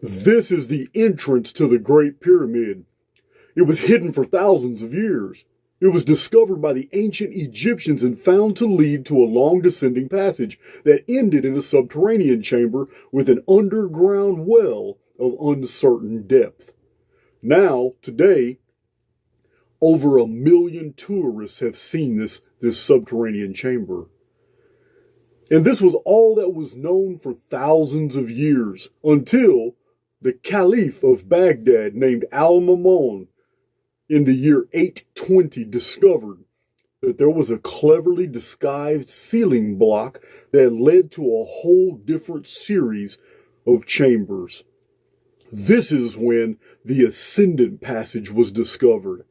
This is the entrance to the Great Pyramid. It was hidden for thousands of years. It was discovered by the ancient Egyptians and found to lead to a long descending passage that ended in a subterranean chamber with an underground well of uncertain depth. Now, today, over 1 million tourists have seen this subterranean chamber. And this was all that was known for thousands of years until the Caliph of Baghdad named Al-Mamun in the year 820 discovered that there was a cleverly disguised ceiling block that led to a whole different series of chambers. This is when the Ascendant Passage was discovered.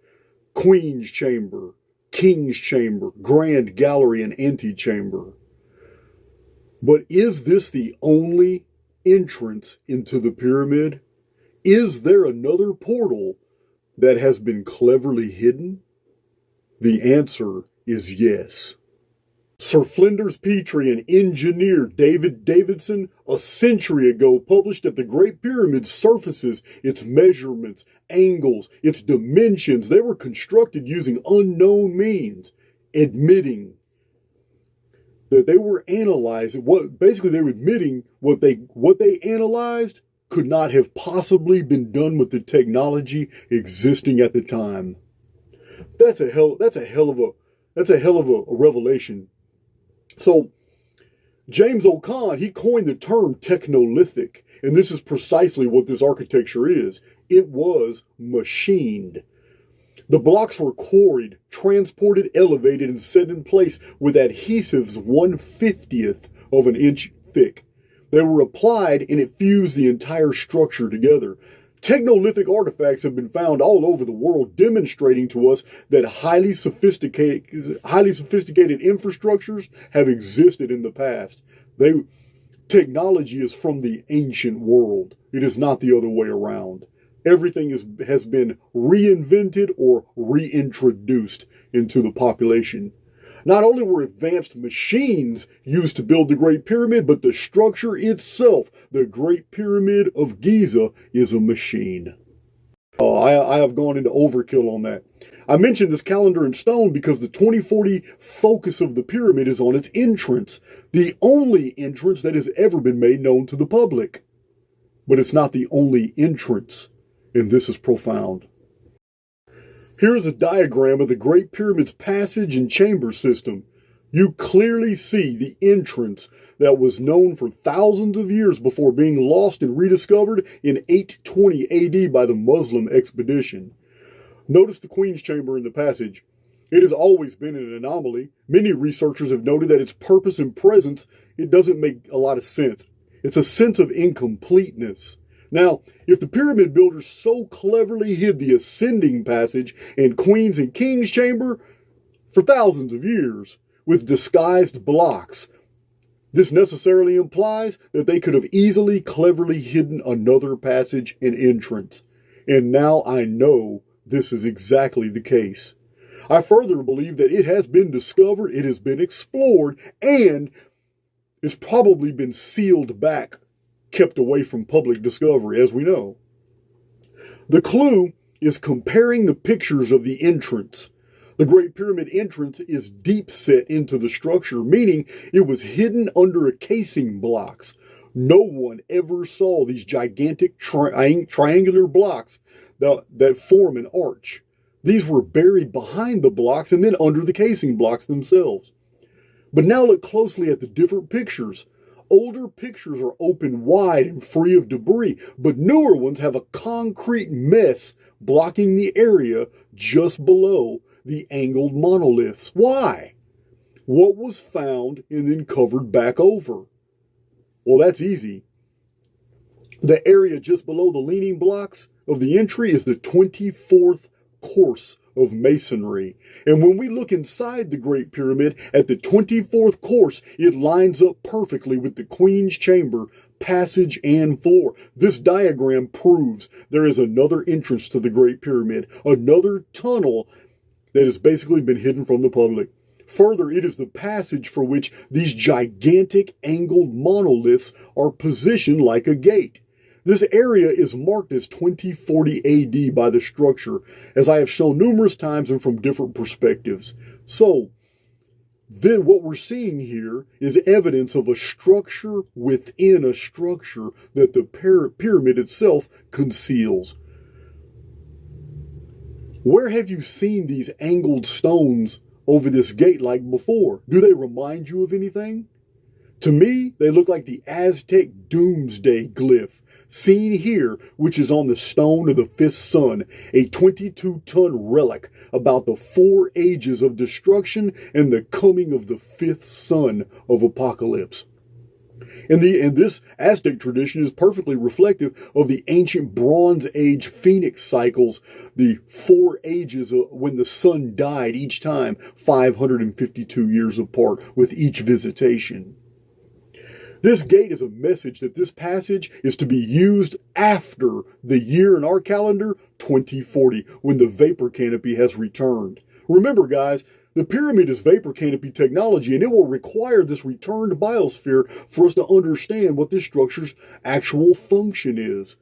Queen's Chamber, King's Chamber, Grand Gallery, and Antechamber. But is this the only entrance into the pyramid? Is there another portal that has been cleverly hidden? The answer is yes. Sir Flinders Petrie and engineer David Davidson a century ago published that the Great Pyramid's surfaces, its measurements, angles, its dimensions, they were constructed using unknown means, admitting that they were analyzing what they analyzed could not have possibly been done with the technology existing at the time. That's a hell of a revelation. So James O'Con, he coined the term technolithic, and this is precisely what this architecture is. It was machined. The blocks were quarried, transported, elevated, and set in place with adhesives 1/50th of an inch thick. They were applied and it fused the entire structure together. Technolithic artifacts have been found all over the world demonstrating to us that highly sophisticated infrastructures have existed in the past. Technology is from the ancient world. It is not the other way around. Everything has been reinvented or reintroduced into the population. Not only were advanced machines used to build the Great Pyramid, but the structure itself, the Great Pyramid of Giza, is a machine. I have gone into overkill on that. I mentioned this calendar in stone because the 2040 focus of the pyramid is on its entrance, the only entrance that has ever been made known to the public. But it's not the only entrance, and this is profound. Here is a diagram of the Great Pyramid's passage and chamber system. You clearly see the entrance that was known for thousands of years before being lost and rediscovered in 820 AD by the Muslim expedition. Notice the Queen's Chamber in the passage. It has always been an anomaly. Many researchers have noted that its purpose and presence, it doesn't make a lot of sense. It's a sense of incompleteness. Now, if the pyramid builders so cleverly hid the ascending passage and Queen's and King's Chamber for thousands of years with disguised blocks, this necessarily implies that they could have easily, cleverly hidden another passage and entrance. And now I know this is exactly the case. I further believe that it has been discovered, it has been explored, and it's probably been sealed back, kept away from public discovery, as we know. The clue is comparing the pictures of the entrance. The Great Pyramid entrance is deep set into the structure, meaning it was hidden under casing blocks. No one ever saw these gigantic triangular blocks that form an arch. These were buried behind the blocks and then under the casing blocks themselves. But now look closely at the different pictures. Older pictures are open wide and free of debris, but newer ones have a concrete mess blocking the area just below the angled monoliths. Why? What was found and then covered back over? Well, that's easy. The area just below the leaning blocks of the entry is the 24th course of masonry. And when we look inside the Great Pyramid at the 24th course, it lines up perfectly with the Queen's Chamber, passage, and floor. This diagram proves there is another entrance to the Great Pyramid, another tunnel that has basically been hidden from the public. Further, it is the passage for which these gigantic angled monoliths are positioned like a gate. This area is marked as 2040 AD by the structure, as I have shown numerous times and from different perspectives. So, then what we're seeing here is evidence of a structure within a structure that the pyramid itself conceals. Where have you seen these angled stones over this gate like before? Do they remind you of anything? To me, they look like the Aztec doomsday glyph seen here, which is on the stone of the fifth sun, a 22-ton relic about the 4 ages of destruction and the coming of the fifth son of apocalypse. And this Aztec tradition is perfectly reflective of the ancient Bronze Age phoenix cycles, the 4 ages when the sun died each time, 552 years apart with each visitation. This gate is a message that this passage is to be used after the year in our calendar, 2040, when the vapor canopy has returned. Remember, guys, the pyramid is vapor canopy technology, and it will require this returned biosphere for us to understand what this structure's actual function is.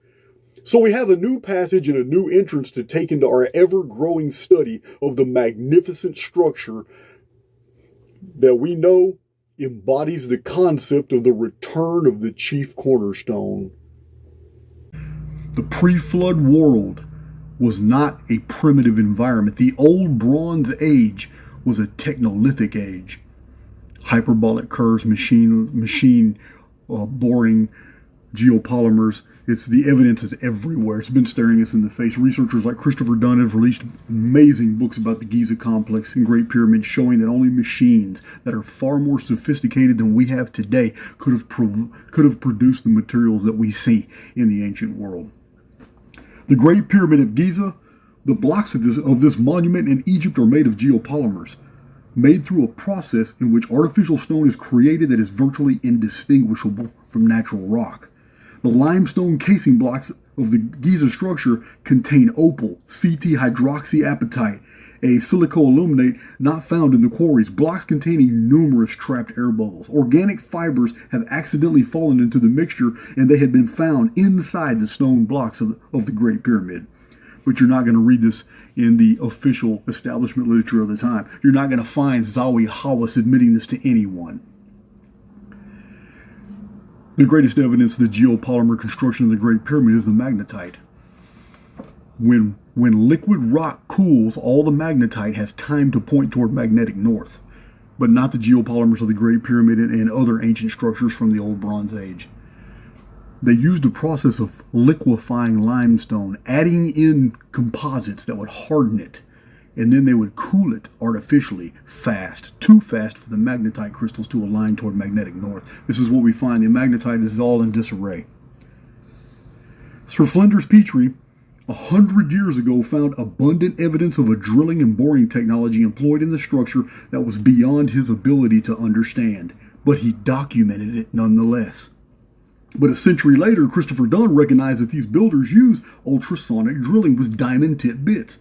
So we have a new passage and a new entrance to take into our ever-growing study of the magnificent structure that we know embodies the concept of the return of the chief cornerstone. The pre-flood world was not a primitive environment. The old Bronze Age was a technolithic age. Hyperbolic curves, machine boring, geopolymers. The evidence is everywhere. It's been staring us in the face. Researchers like Christopher Dunn have released amazing books about the Giza complex and Great Pyramid, showing that only machines that are far more sophisticated than we have today could have produced the materials that we see in the ancient world. The Great Pyramid of Giza, the blocks of this monument in Egypt are made of geopolymers, made through a process in which artificial stone is created that is virtually indistinguishable from natural rock. The limestone casing blocks of the Giza structure contain opal, CT hydroxyapatite, a silicoaluminate not found in the quarries, blocks containing numerous trapped air bubbles. Organic fibers have accidentally fallen into the mixture, and they had been found inside the stone blocks of the Great Pyramid. But you're not going to read this in the official establishment literature of the time. You're not going to find Zawi Hawass admitting this to anyone. The greatest evidence of the geopolymer construction of the Great Pyramid is the magnetite. When liquid rock cools, all the magnetite has time to point toward magnetic north, but not the geopolymers of the Great Pyramid and other ancient structures from the Old Bronze Age. They used a process of liquefying limestone, adding in composites that would harden it, and then they would cool it artificially fast, too fast for the magnetite crystals to align toward magnetic north. This is what we find. The magnetite is all in disarray. Sir Flinders Petrie, 100 years ago, found abundant evidence of a drilling and boring technology employed in the structure that was beyond his ability to understand, but he documented it nonetheless. But a century later, Christopher Dunn recognized that these builders use ultrasonic drilling with diamond-tipped bits.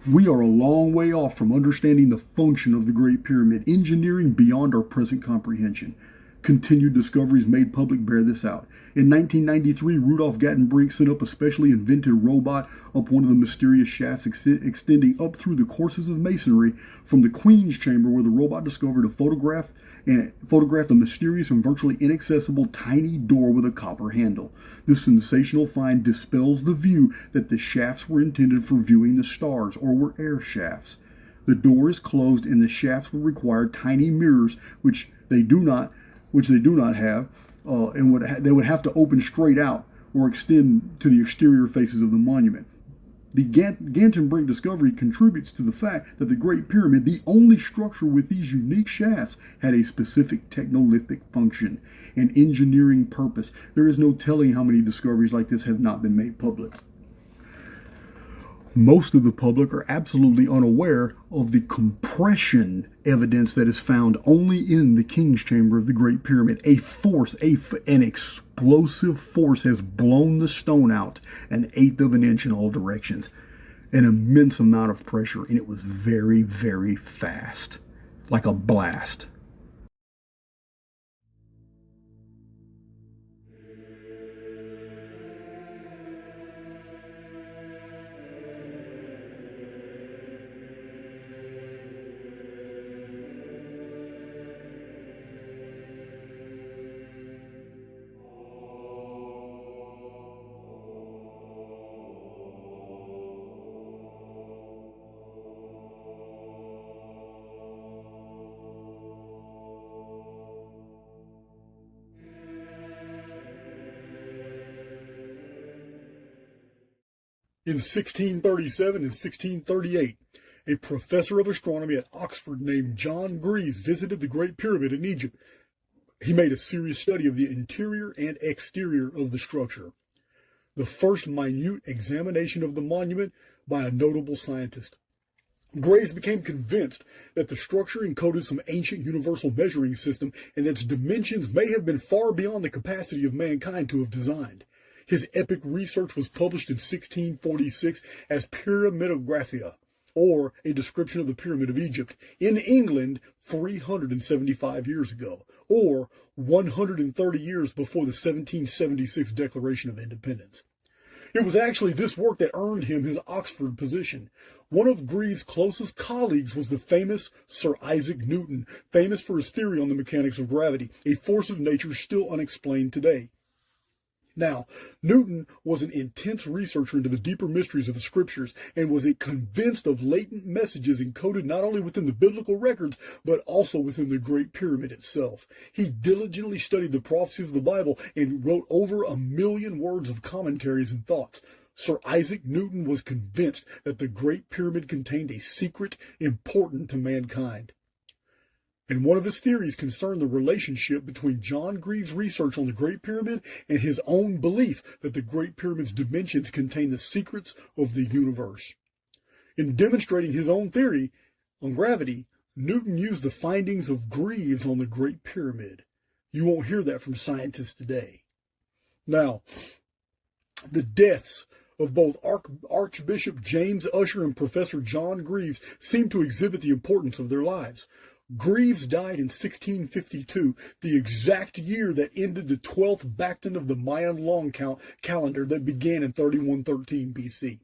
We are a long way off from understanding the function of the Great Pyramid, engineering beyond our present comprehension. Continued discoveries made public bear this out. In 1993, Rudolf Gattenbrink sent up a specially invented robot up one of the mysterious shafts extending up through the courses of masonry from the Queen's Chamber, where the robot discovered a photographed a mysterious and virtually inaccessible tiny door with a copper handle. This sensational find dispels the view that the shafts were intended for viewing the stars or were air shafts. The door is closed and the shafts will require tiny mirrors, which they do not have, and they would have to open straight out or extend to the exterior faces of the monument. The Gantenbrink discovery contributes to the fact that the Great Pyramid, the only structure with these unique shafts, had a specific technolithic function, an engineering purpose. There is no telling how many discoveries like this have not been made public. Most of the public are absolutely unaware of the compression evidence that is found only in the King's Chamber of the Great Pyramid. An explosive force has blown the stone out 1/8 of an inch in all directions. An immense amount of pressure, and it was very, very fast, like a blast. In 1637 and 1638, a professor of astronomy at Oxford named John Greaves visited the Great Pyramid in Egypt. He made a serious study of the interior and exterior of the structure. The first minute examination of the monument by a notable scientist. Graves became convinced that the structure encoded some ancient universal measuring system and that its dimensions may have been far beyond the capacity of mankind to have designed. His epic research was published in 1646 as Pyramidographia, or a description of the Pyramid of Egypt, in England 375 years ago, or 130 years before the 1776 Declaration of Independence. It was actually this work that earned him his Oxford position. One of Greaves' closest colleagues was the famous Sir Isaac Newton, famous for his theory on the mechanics of gravity, a force of nature still unexplained today. Now, Newton was an intense researcher into the deeper mysteries of the scriptures and was convinced of latent messages encoded not only within the biblical records, but also within the Great Pyramid itself. He diligently studied the prophecies of the Bible and wrote over 1 million words of commentaries and thoughts. Sir Isaac Newton was convinced that the Great Pyramid contained a secret important to mankind. And one of his theories concerned the relationship between John Greaves' research on the Great Pyramid and his own belief that the Great Pyramid's dimensions contain the secrets of the universe. In demonstrating his own theory on gravity, Newton used the findings of Greaves on the Great Pyramid. You won't hear that from scientists today. Now, the deaths of both Archbishop James Ussher and Professor John Greaves seem to exhibit the importance of their lives. Greaves died in 1652, the exact year that ended the 12th Bacton of the Mayan long count calendar that began in 3113 BC.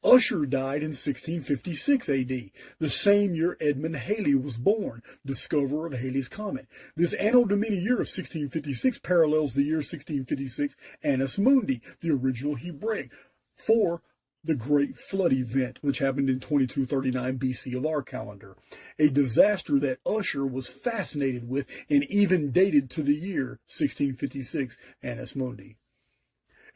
Ussher died in 1656 AD, the same year Edmund Halley was born, discoverer of Halley's Comet. This Anno Domini year of 1656 parallels the year 1656 Annus Mundi, the original Hebraic, for the Great Flood event, which happened in 2239 BC of our calendar, a disaster that Ussher was fascinated with and even dated to the year 1656 Annus Mundi.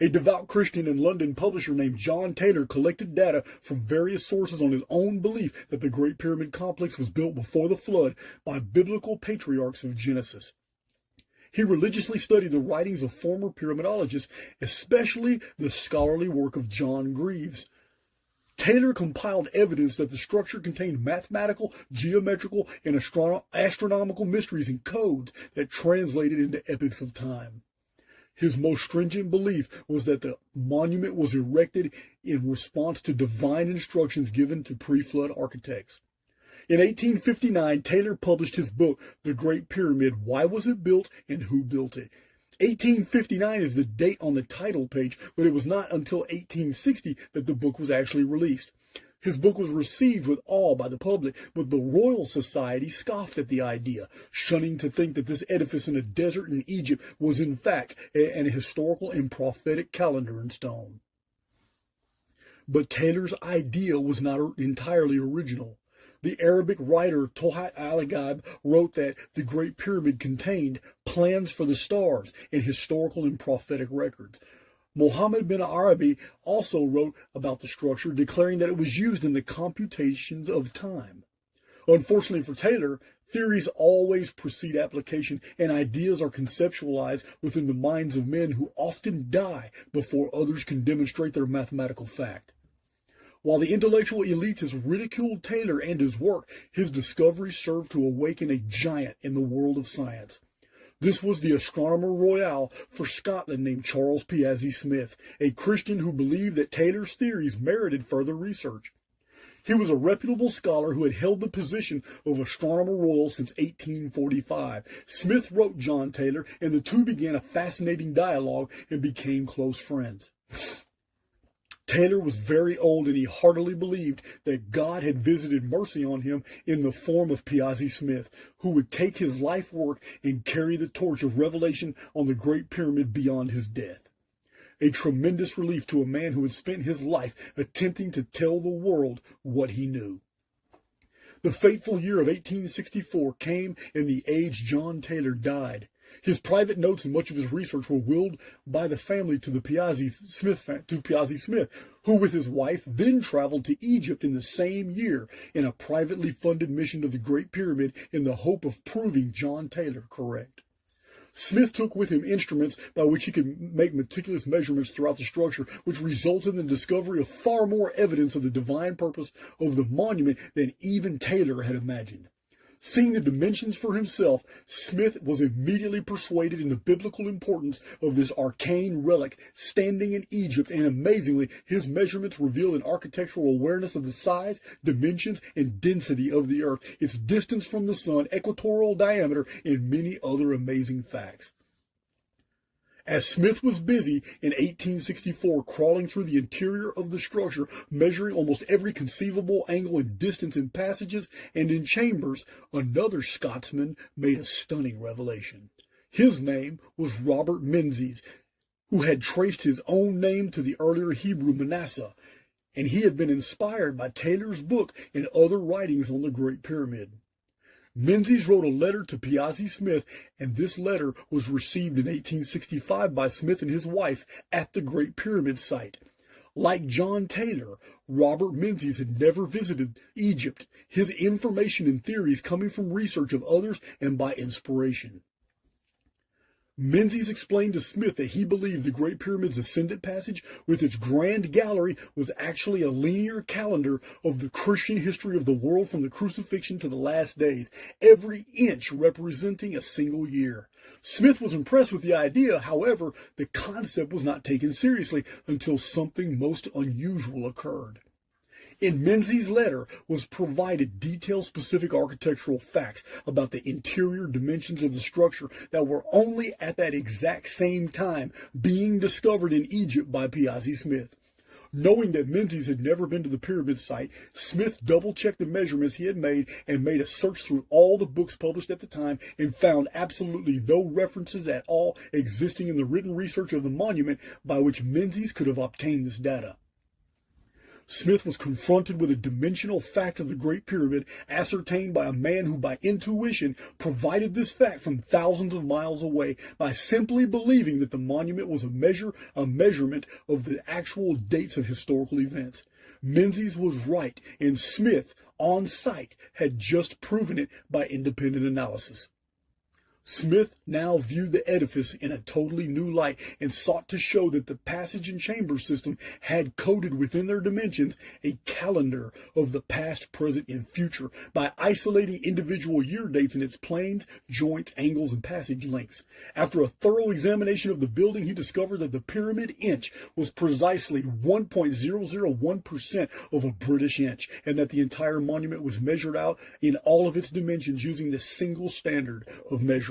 A devout Christian and London publisher named John Taylor collected data from various sources on his own belief that the Great Pyramid Complex was built before the flood by biblical patriarchs of Genesis. He religiously studied the writings of former pyramidologists, especially the scholarly work of John Greaves. Taylor compiled evidence that the structure contained mathematical, geometrical, and astronomical mysteries and codes that translated into epochs of time. His most stringent belief was that the monument was erected in response to divine instructions given to pre-flood architects. In 1859, Taylor published his book, The Great Pyramid, Why Was It Built and Who Built It? 1859 is the date on the title page, but it was not until 1860 that the book was actually released. His book was received with awe by the public, but the Royal Society scoffed at the idea, shunning to think that this edifice in a desert in Egypt was in fact an historical and prophetic calendar in stone. But Taylor's idea was not entirely original. The Arabic writer Tohat al-Ghaib wrote that the Great Pyramid contained plans for the stars and historical and prophetic records. Muhammad bin Arabi also wrote about the structure, declaring that it was used in the computations of time. Unfortunately for Taylor, theories always precede application, and ideas are conceptualized within the minds of men who often die before others can demonstrate their mathematical fact. While the intellectual elites ridiculed Taylor and his work, his discoveries served to awaken a giant in the world of science. This was the astronomer royal for Scotland named Charles Piazzi Smyth, a Christian who believed that Taylor's theories merited further research. He was a reputable scholar who had held the position of astronomer royal since 1845. Smith wrote John Taylor, and the two began a fascinating dialogue and became close friends. Taylor was very old, and he heartily believed that God had visited mercy on him in the form of Piazzi Smyth, who would take his life work and carry the torch of revelation on the Great Pyramid beyond his death. A tremendous relief to a man who had spent his life attempting to tell the world what he knew. The fateful year of 1864 came, and the aged John Taylor died. His private notes and much of his research were willed by the family to Piazzi Smyth, who with his wife then traveled to Egypt in the same year in a privately funded mission to the Great Pyramid in the hope of proving John Taylor correct. Smith took with him instruments by which he could make meticulous measurements throughout the structure, which resulted in the discovery of far more evidence of the divine purpose of the monument than even Taylor had imagined. Seeing the dimensions for himself, Smith was immediately persuaded in the biblical importance of this arcane relic standing in Egypt, and amazingly, his measurements reveal an architectural awareness of the size, dimensions, and density of the earth, its distance from the sun, equatorial diameter, and many other amazing facts. As Smith was busy in 1864 crawling through the interior of the structure, measuring almost every conceivable angle and distance in passages and in chambers, another Scotsman made a stunning revelation. His name was Robert Menzies, who had traced his own name to the earlier Hebrew Manasseh, and he had been inspired by Taylor's book and other writings on the Great Pyramid. Menzies wrote a letter to Piazzi Smyth, and this letter was received in 1865 by Smith and his wife at the Great Pyramid site. Like John Taylor, Robert Menzies had never visited Egypt, his information and theories coming from research of others and by inspiration. Menzies explained to Smith that he believed the Great Pyramid's ascendant passage with its grand gallery was actually a linear calendar of the Christian history of the world from the crucifixion to the last days, every inch representing a single year. Smith was impressed with the idea. However, the concept was not taken seriously until something most unusual occurred. In Menzies' letter was provided detailed specific architectural facts about the interior dimensions of the structure that were only at that exact same time being discovered in Egypt by Piazzi Smyth. Knowing that Menzies had never been to the pyramid site, Smith double-checked the measurements he had made and made a search through all the books published at the time and found absolutely no references at all existing in the written research of the monument by which Menzies could have obtained this data. Smith was confronted with a dimensional fact of the Great Pyramid ascertained by a man who by intuition provided this fact from thousands of miles away by simply believing that the monument was a measurement of the actual dates of historical events. Menzies was right, and Smith, on site, had just proven it by independent analysis. Smith now viewed the edifice in a totally new light and sought to show that the passage and chamber system had coded within their dimensions a calendar of the past, present, and future by isolating individual year dates in its planes, joints, angles, and passage lengths. After a thorough examination of the building, he discovered that the pyramid inch was precisely 1.001% of a British inch, and that the entire monument was measured out in all of its dimensions using this single standard of measurement.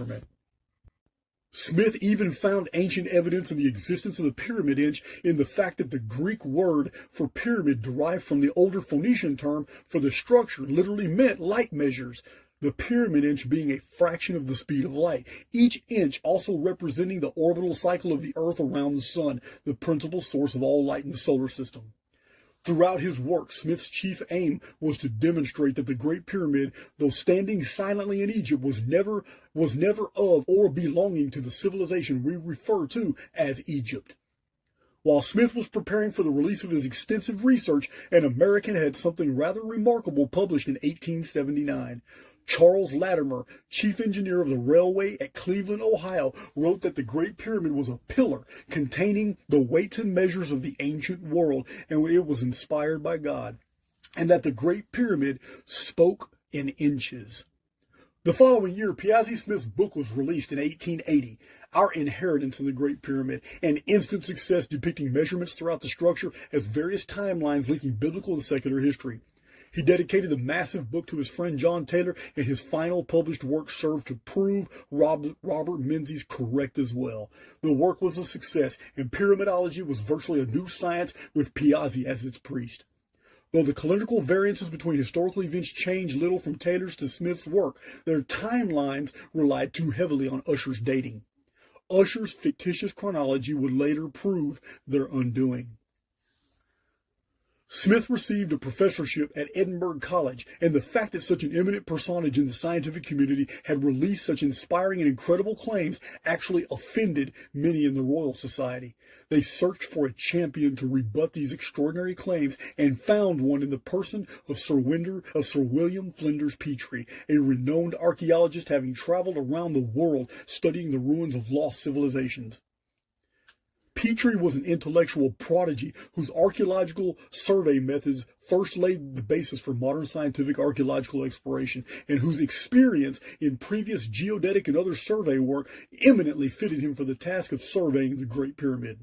Smith even found ancient evidence of the existence of the pyramid inch in the fact that the Greek word for pyramid derived from the older Phoenician term for the structure literally meant light measures, the pyramid inch being a fraction of the speed of light, each inch also representing the orbital cycle of the Earth around the Sun, the principal source of all light in the solar system. Throughout his work, Smith's chief aim was to demonstrate that the Great Pyramid, though standing silently in Egypt, was never of or belonging to the civilization we refer to as Egypt. While Smith was preparing for the release of his extensive research, an American had something rather remarkable published in 1879. Charles Latimer, chief engineer of the railway at Cleveland, Ohio, wrote that the Great Pyramid was a pillar containing the weights and measures of the ancient world, and it was inspired by God, and that the Great Pyramid spoke in inches. The following year, Piazzi Smyth's book was released in 1880, Our Inheritance in the Great Pyramid, an instant success depicting measurements throughout the structure as various timelines linking biblical and secular history. He dedicated the massive book to his friend John Taylor, and his final published work served to prove Robert Menzies correct as well. The work was a success, and pyramidology was virtually a new science with Piazzi as its priest. Though the calendrical variances between historical events changed little from Taylor's to Smith's work, their timelines relied too heavily on Ussher's dating. Ussher's fictitious chronology would later prove their undoing. Smyth received a professorship at Edinburgh College, and the fact that such an eminent personage in the scientific community had released such inspiring and incredible claims actually offended many in the Royal Society. They searched for a champion to rebut these extraordinary claims and found one in the person of Sir William Flinders Petrie, a renowned archaeologist having traveled around the world studying the ruins of lost civilizations. Petrie was an intellectual prodigy whose archaeological survey methods first laid the basis for modern scientific archaeological exploration, and whose experience in previous geodetic and other survey work eminently fitted him for the task of surveying the Great Pyramid.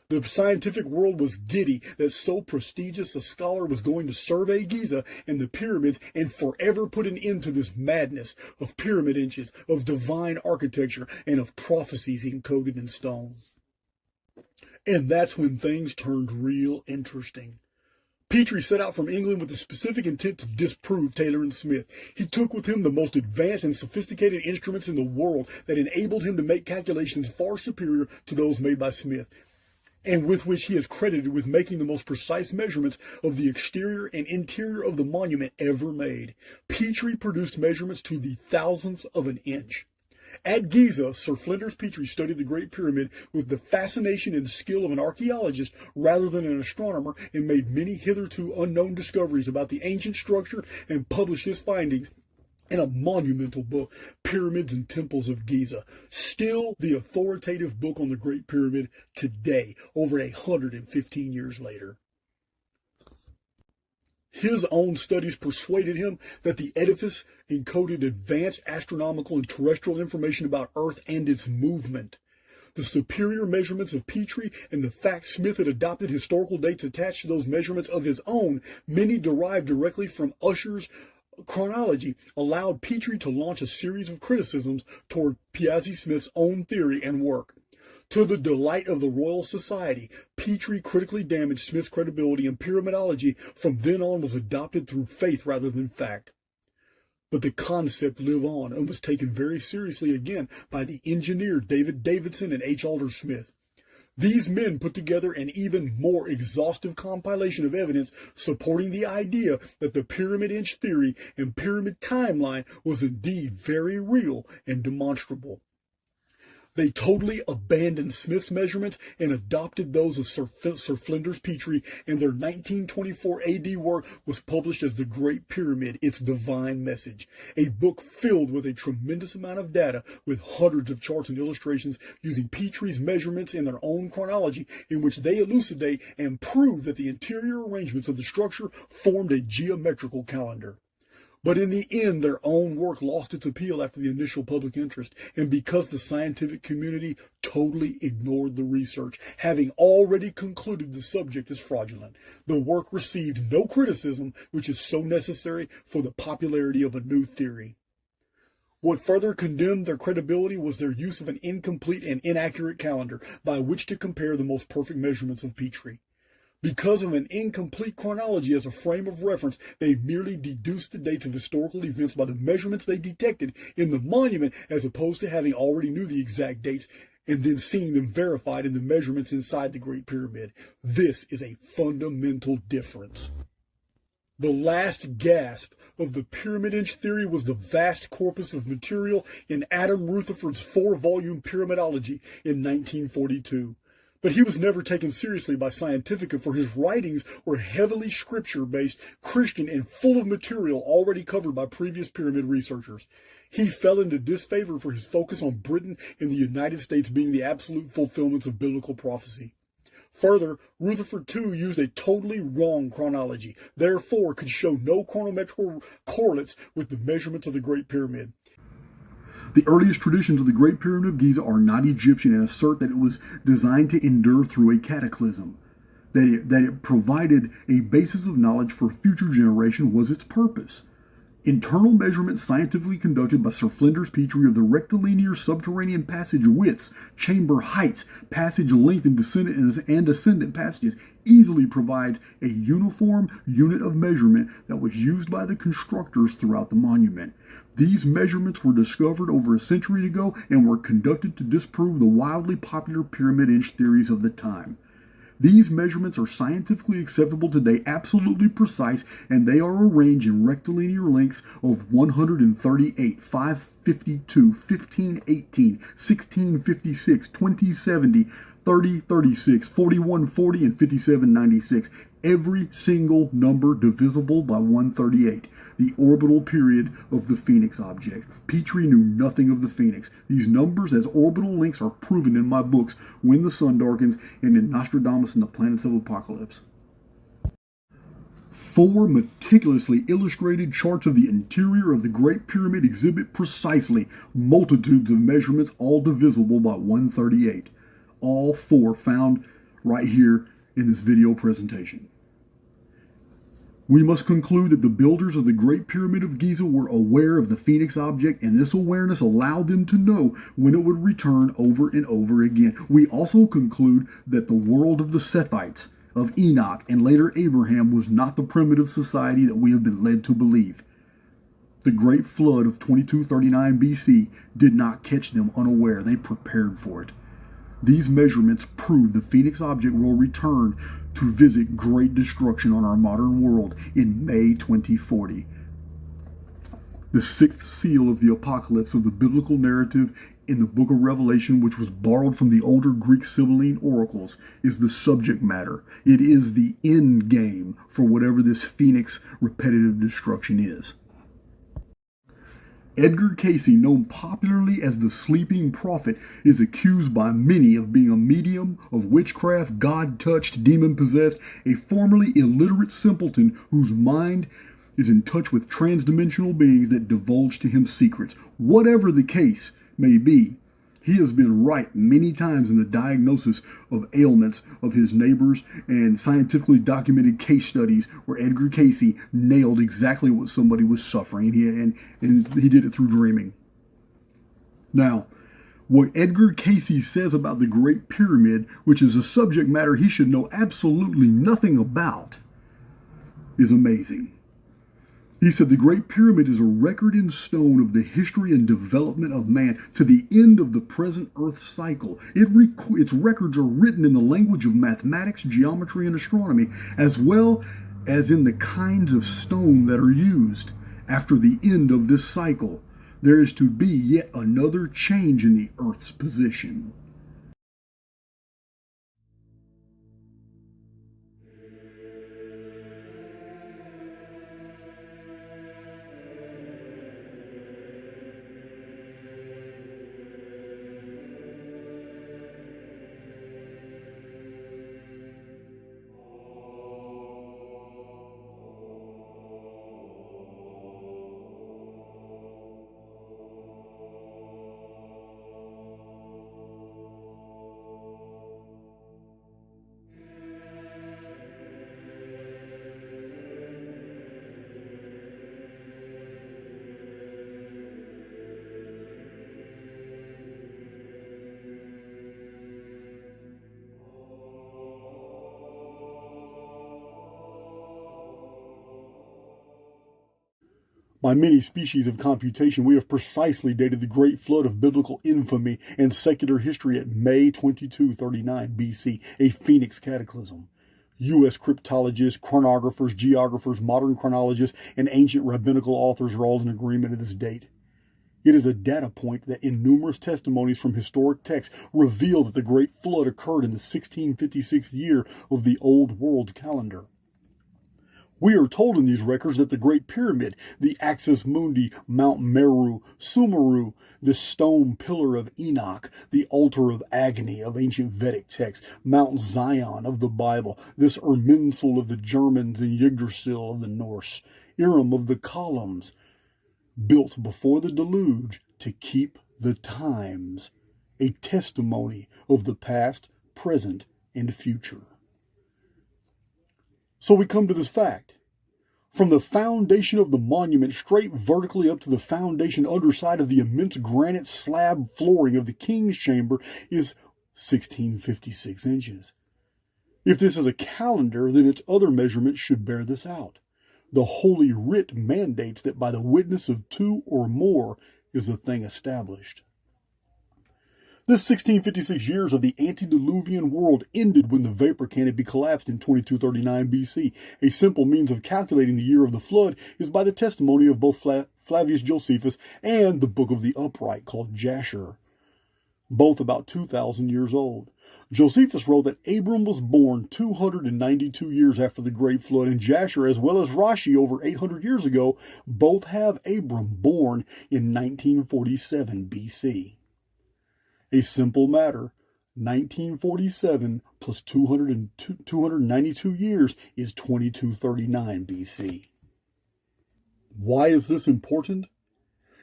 The scientific world was giddy that so prestigious a scholar was going to survey Giza and the pyramids and forever put an end to this madness of pyramid inches, of divine architecture, and of prophecies encoded in stone. And that's when things turned real interesting. Petrie set out from England with the specific intent to disprove Taylor and Smith. He took with him the most advanced and sophisticated instruments in the world that enabled him to make calculations far superior to those made by Smith, and with which he is credited with making the most precise measurements of the exterior and interior of the monument ever made. Petrie produced measurements to the thousandths of an inch. At Giza, Sir Flinders Petrie studied the Great Pyramid with the fascination and skill of an archaeologist rather than an astronomer, and made many hitherto unknown discoveries about the ancient structure, and published his findings in a monumental book, Pyramids and Temples of Giza, still the authoritative book on the Great Pyramid today, over 115 years later. His own studies persuaded him that the edifice encoded advanced astronomical and terrestrial information about Earth and its movement. The superior measurements of Petrie and the fact Smith had adopted historical dates attached to those measurements of his own, many derived directly from Ussher's chronology, allowed Petrie to launch a series of criticisms toward Piazzi Smyth's own theory and work. To the delight of the Royal Society, Petrie critically damaged Smith's credibility, and pyramidology from then on was adopted through faith rather than fact. But the concept lived on and was taken very seriously again by the engineer David Davidson and H. Alder Smith. These men put together an even more exhaustive compilation of evidence supporting the idea that the pyramid inch theory and pyramid timeline was indeed very real and demonstrable. They totally abandoned Smith's measurements and adopted those of Sir Flinders Petrie, and their 1924 AD work was published as The Great Pyramid, Its Divine Message, a book filled with a tremendous amount of data with hundreds of charts and illustrations using Petrie's measurements in their own chronology, in which they elucidate and prove that the interior arrangements of the structure formed a geometrical calendar. But in the end, their own work lost its appeal after the initial public interest, and because the scientific community totally ignored the research, having already concluded the subject is fraudulent. The work received no criticism, which is so necessary for the popularity of a new theory. What further condemned their credibility was their use of an incomplete and inaccurate calendar by which to compare the most perfect measurements of Petrie. Because of an incomplete chronology as a frame of reference, they merely deduced the dates of historical events by the measurements they detected in the monument, as opposed to having already knew the exact dates and then seeing them verified in the measurements inside the Great Pyramid. This is a fundamental difference. The last gasp of the pyramid inch theory was the vast corpus of material in Adam Rutherford's 4-volume Pyramidology in 1942. But he was never taken seriously by Scientifica, for his writings were heavily scripture-based, Christian, and full of material already covered by previous pyramid researchers. He fell into disfavor for his focus on Britain and the United States being the absolute fulfillments of biblical prophecy. Further, Rutherford too used a totally wrong chronology, therefore could show no chronometrical correlates with the measurements of the Great Pyramid. The earliest traditions of the Great Pyramid of Giza are not Egyptian and assert that it was designed to endure through a cataclysm. That it provided a basis of knowledge for future generation was its purpose. Internal measurements scientifically conducted by Sir Flinders Petrie of the rectilinear subterranean passage widths, chamber heights, passage length, and ascendant passages easily provides a uniform unit of measurement that was used by the constructors throughout the monument. These measurements were discovered over a century ago and were conducted to disprove the wildly popular pyramid inch theories of the time. These measurements are scientifically acceptable today, absolutely precise, and they are arranged in rectilinear lengths of 138, 552, 1518, 1656, 2070, 3036, 4140, and 5796. Every single number divisible by 138. The orbital period of the Phoenix object. Petrie knew nothing of the Phoenix. These numbers as orbital links are proven in my books, When the Sun Darkens and in Nostradamus and the Planets of Apocalypse. 4 meticulously illustrated charts of the interior of the Great Pyramid exhibit precisely multitudes of measurements, all divisible by 138. All 4 found right here in this video presentation. We must conclude that the builders of the Great Pyramid of Giza were aware of the Phoenix object, and this awareness allowed them to know when it would return over and over again. We also conclude that the world of the Sethites, of Enoch, and later Abraham was not the primitive society that we have been led to believe. The Great Flood of 2239 BC did not catch them unaware. They prepared for it. These measurements prove the Phoenix object will return to visit great destruction on our modern world in May 2040. The 6th seal of the apocalypse of the biblical narrative in the book of Revelation, which was borrowed from the older Greek Sibylline oracles, is the subject matter. It is the end game for whatever this Phoenix repetitive destruction is. Edgar Cayce, known popularly as the Sleeping Prophet, is accused by many of being a medium of witchcraft, God-touched, demon-possessed, a formerly illiterate simpleton whose mind is in touch with transdimensional beings that divulge to him secrets. Whatever the case may be, he has been right many times in the diagnosis of ailments of his neighbors and scientifically documented case studies where Edgar Cayce nailed exactly what somebody was suffering, and he did it through dreaming. Now, what Edgar Cayce says about the Great Pyramid, which is a subject matter he should know absolutely nothing about, is amazing. He said the Great Pyramid is a record in stone of the history and development of man to the end of the present Earth cycle. Its records are written in the language of mathematics, geometry, and astronomy, as well as in the kinds of stone that are used. After the end of this cycle, there is to be yet another change in the Earth's position. By many species of computation, we have precisely dated the Great Flood of biblical infamy and secular history at May 2239 BC, a Phoenix cataclysm. U.S. cryptologists, chronographers, geographers, modern chronologists, and ancient rabbinical authors are all in agreement at this date. It is a data point that in numerous testimonies from historic texts reveal that the Great Flood occurred in the 1656 year of the Old World calendar. We are told in these records that the Great Pyramid, the Axis Mundi, Mount Meru, Sumeru, the stone pillar of Enoch, the altar of agony of ancient Vedic texts, Mount Zion of the Bible, this Irminsul of the Germans and Yggdrasil of the Norse, Irem of the columns, built before the deluge to keep the times, a testimony of the past, present, and future. So we come to this fact. From the foundation of the monument straight vertically up to the foundation underside of the immense granite slab flooring of the king's chamber is 1656 inches. If this is a calendar, then its other measurements should bear this out. The Holy Writ mandates that by the witness of 2 or more is a thing established. This 1656 years of the antediluvian world ended when the vapor canopy collapsed in 2239 BC. A simple means of calculating the year of the flood is by the testimony of both Flavius Josephus and the Book of the Upright, called Jasher, both about 2,000 years old. Josephus wrote that Abram was born 292 years after the Great Flood, and Jasher, as well as Rashi over 800 years ago, both have Abram born in 1947 BC. A simple matter, 1947 plus 292 years is 2239 BC. Why is this important?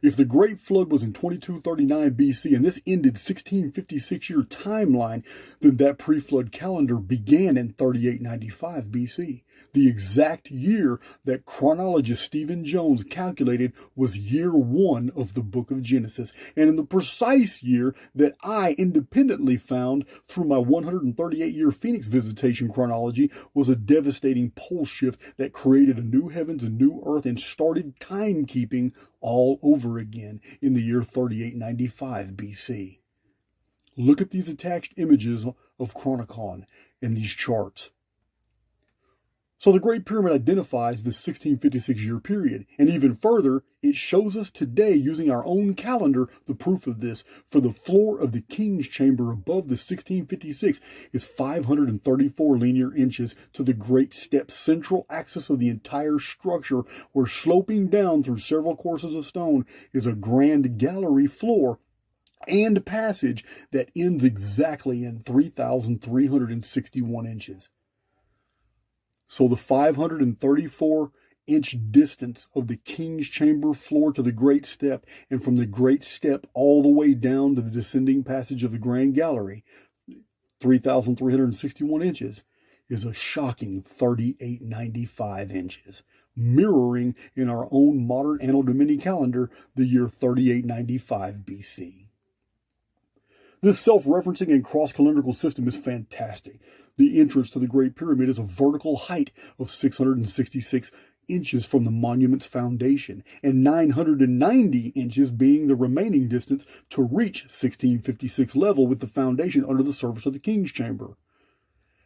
If the Great Flood was in 2239 BC and this ended 1656-year timeline, then that pre-flood calendar began in 3895 BC. The exact year that chronologist Stephen Jones calculated was year 1 of the book of Genesis, and in the precise year that I independently found through my 138-year Phoenix visitation chronology was a devastating pole shift that created a new heavens and new earth and started timekeeping all over again in the year 3895 BC. Look at these attached images of Chronicon and these charts. So the Great Pyramid identifies this 1656-year period, and even further, it shows us today, using our own calendar, the proof of this. For the floor of the King's Chamber above the 1656 is 534 linear inches to the great step central axis of the entire structure, where sloping down through several courses of stone is a grand gallery floor and passage that ends exactly in 3,361 inches. So the 534-inch distance of the King's Chamber floor to the Great Step, and from the Great Step all the way down to the descending passage of the Grand Gallery, 3,361 inches, is a shocking 3,895 inches, mirroring in our own modern Anno Domini calendar the year 3895 BC. This self-referencing and cross-calendrical system is fantastic. The entrance to the Great Pyramid is a vertical height of 666 inches from the monument's foundation, and 990 inches being the remaining distance to reach 1656 level with the foundation under the surface of the King's Chamber.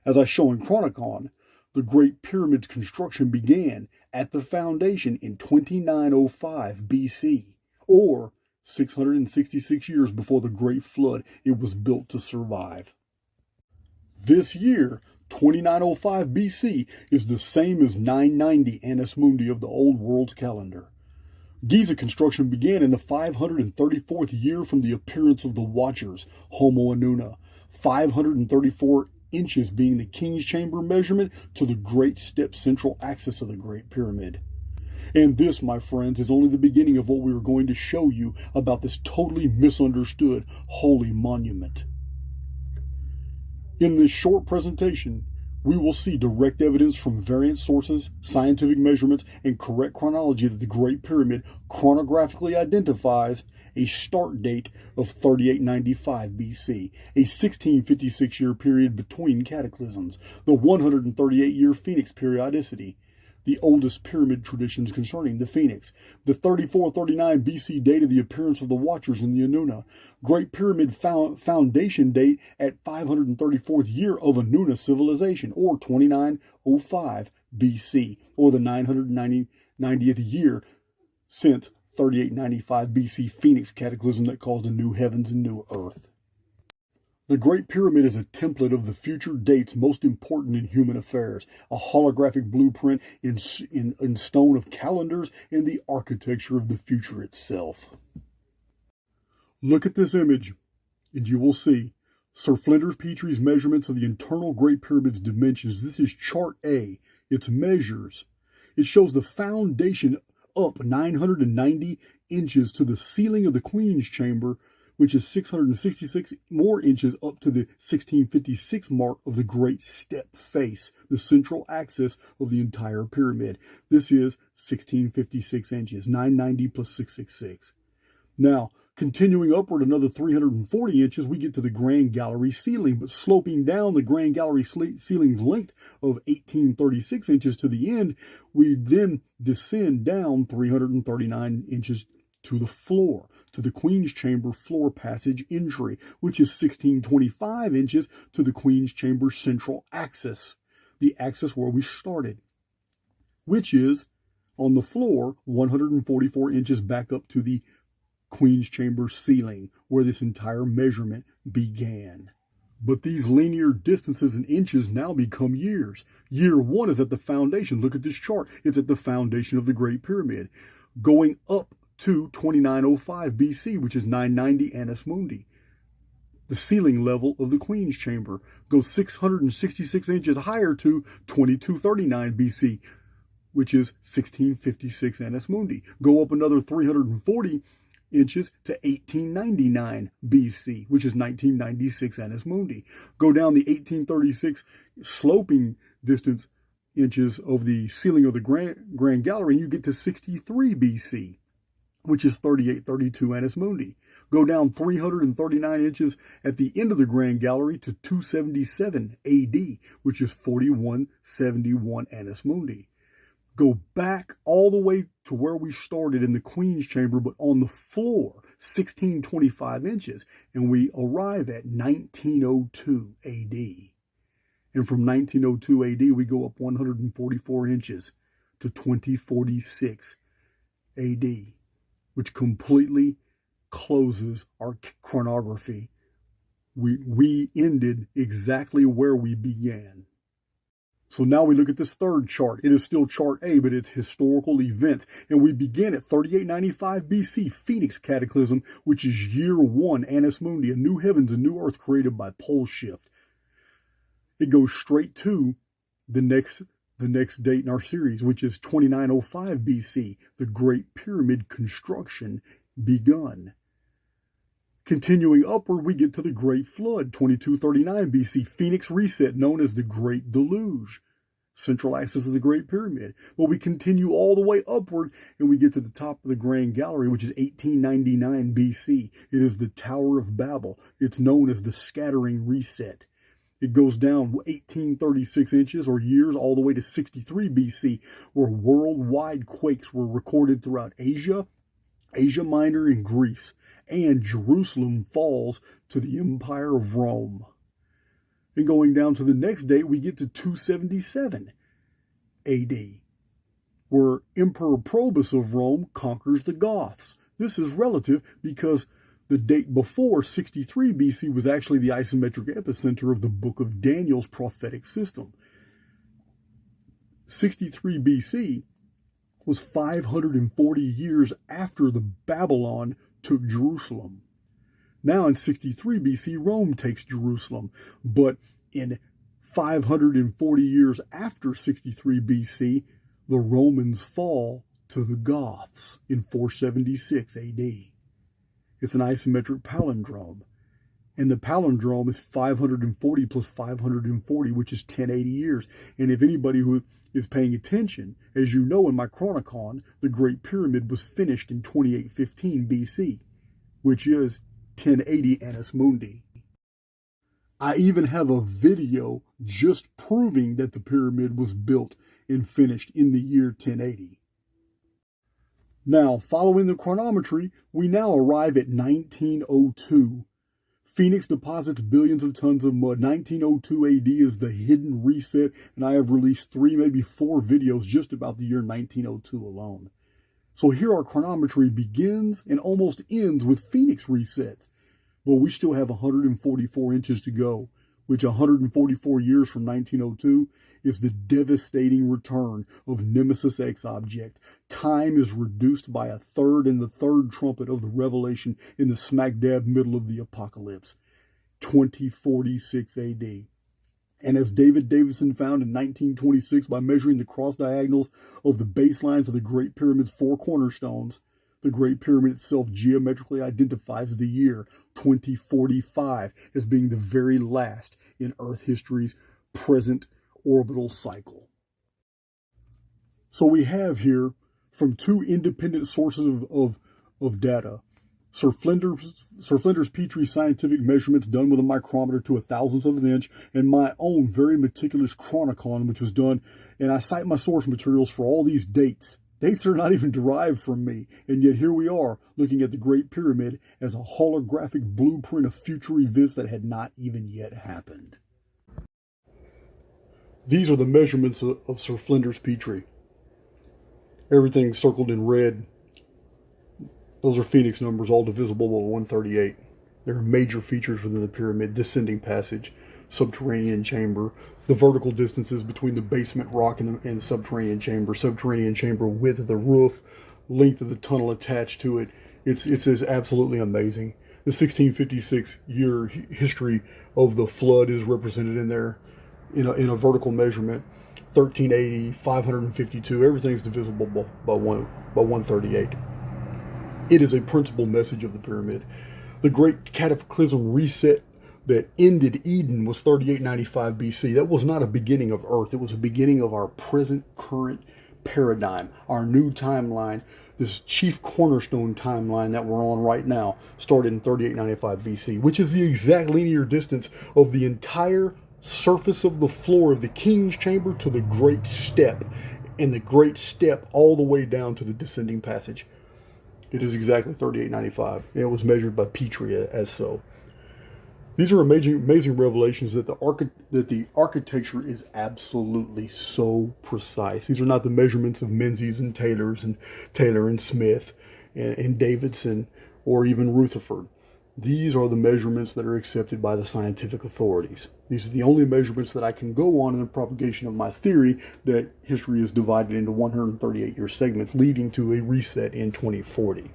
As I show in Chronicon, the Great Pyramid's construction began at the foundation in 2905 BC, or 666 years before the Great Flood. It was built to survive. This year, 2905 BC, is the same as 990 Annus Mundi of the Old World's calendar. Giza construction began in the 534th year from the appearance of the Watchers, Homo Annuna, 534 inches being the King's Chamber measurement to the Great Step central axis of the Great Pyramid. And this, my friends, is only the beginning of what we are going to show you about this totally misunderstood holy monument. In this short presentation, we will see direct evidence from variant sources, scientific measurements, and correct chronology that the Great Pyramid chronographically identifies a start date of 3895 BC, a 1656-year period between cataclysms, the 138-year Phoenix periodicity, the oldest pyramid traditions concerning the Phoenix, the 3439 BC date of the appearance of the Watchers in the Annuna, Great Pyramid foundation date at 534th year of Annuna civilization, or 2905 BC, or the 990th year since 3895 BC Phoenix cataclysm that caused a new heavens and new earth. The Great Pyramid is a template of the future dates most important in human affairs, a holographic blueprint in stone of calendars and the architecture of the future itself. Look at this image, and you will see Sir Flinders Petrie's measurements of the internal Great Pyramid's dimensions. This is Chart A. Its measures. It shows the foundation up 990 inches to the ceiling of the Queen's Chamber, which is 666 more inches up to the 1656 mark of the Great Step face, the central axis of the entire pyramid. This is 1656 inches, 990 plus 666. Now, continuing upward another 340 inches, we get to the Grand Gallery ceiling, but sloping down the Grand Gallery ceiling's length of 1836 inches to the end, we then descend down 339 inches to the floor, to the Queen's Chamber floor passage entry, which is 1625 inches to the Queen's Chamber central axis, the axis where we started, which is on the floor 144 inches back up to the Queen's Chamber ceiling, where this entire measurement began. But these linear distances in inches now become years. Year 1 is at the foundation. Look at this chart. It's at the foundation of the Great Pyramid, going up to 2905 BC, which is 990 Annus Mundi. The ceiling level of the Queen's Chamber goes 666 inches higher to 2239 BC, which is 1656 Annus Mundi. Go up another 340 inches to 1899 BC, which is 1996 Annus Mundi. Go down the 1836 sloping distance inches of the ceiling of the Grand Gallery, and you get to 63 BC, which is 3832 Annus Mundi. Go down 339 inches at the end of the Grand Gallery to 277 AD, which is 4171 Annus Mundi. Go back all the way to where we started in the Queen's Chamber, but on the floor, 1625 inches, and we arrive at 1902 AD. And from 1902 AD, we go up 144 inches to 2046 AD, which completely closes our chronography. We ended exactly where we began. So now we look at this third chart. It is still chart A, but it's historical events. And we begin at 3895 BC, Phoenix Cataclysm, which is year 1, Annus Mundi, a new heavens, a new earth created by pole shift. It goes straight to the next date in our series, which is 2905 BC, the Great Pyramid construction begun. Continuing upward, we get to the Great Flood, 2239 BC, Phoenix Reset, known as the Great Deluge, central axis of the Great Pyramid. But we continue all the way upward, and we get to the top of the Grand Gallery, which is 1899 BC. It is the Tower of Babel. It's known as the Scattering Reset. It goes down 1836 inches or years all the way to 63 BC, where worldwide quakes were recorded throughout Asia, Asia Minor, and Greece. And Jerusalem falls to the Empire of Rome. And going down to the next date, we get to 277 AD, where Emperor Probus of Rome conquers the Goths. This is relative because the date before, 63 BC, was actually the isometric epicenter of the Book of Daniel's prophetic system. 63 BC was 540 years after the Babylon took Jerusalem. Now in 63 BC, Rome takes Jerusalem, but in 540 years after 63 BC, the Romans fall to the Goths in 476 AD. It's an isometric palindrome, and the palindrome is 540 plus 540, which is 1080 years. And if anybody who is paying attention, as you know, in my Chronicon, the Great Pyramid was finished in 2815 BC, which is 1080 Annus Mundi. I even have a video just proving that the pyramid was built and finished in the year 1080. Now, following the chronometry, we now arrive at 1902. Phoenix deposits billions of tons of mud. 1902 AD is the hidden reset, and I have released 3, maybe 4 videos just about the year 1902 alone. So here our chronometry begins and almost ends with Phoenix resets. But we still have 144 inches to go, which 144 years from 1902 is the devastating return of Nemesis X object. Time is reduced by 1/3 in the 3rd trumpet of the revelation in the smack dab middle of the apocalypse, 2046 AD. And as David Davidson found in 1926 by measuring the cross diagonals of the baselines of the Great Pyramid's 4 cornerstones, the Great Pyramid itself geometrically identifies the year 2045 as being the very last in Earth history's present orbital cycle. So we have here, from 2 independent sources of data, Sir Flinders Petrie scientific measurements done with a micrometer to 1/1000th of an inch, and my own very meticulous chronicon, which was done, and I cite my source materials for all these dates Dates are not even derived from me, and yet here we are, looking at the Great Pyramid as a holographic blueprint of future events that had not even yet happened. These are the measurements of Sir Flinders Petrie. Everything circled in red. Those are Phoenix numbers, all divisible by 138. There are major features within the pyramid: descending passage, subterranean chamber, the vertical distances between the basement rock and subterranean chamber width of the roof, length of the tunnel attached to it. It's absolutely amazing. The 1656 year history of the flood is represented in there in a vertical measurement. 1380, 552, everything's divisible by 138. It is a principal message of the pyramid. The great cataclysm reset that ended Eden was 3895 BC. That was not a beginning of Earth. It was a beginning of our present current paradigm, our new timeline. This chief cornerstone timeline that we're on right now started in 3895 BC, which is the exact linear distance of the entire surface of the floor of the king's chamber to the great step, and the great step all the way down to the descending passage. It is exactly 3895, and it was measured by Petrie as so. These are amazing revelations that the architecture is absolutely so precise. These are not the measurements of Menzies and Taylor and Smith and Davidson or even Rutherford. These are the measurements that are accepted by the scientific authorities. These are the only measurements that I can go on in the propagation of my theory that history is divided into 138-year segments, leading to a reset in 2040.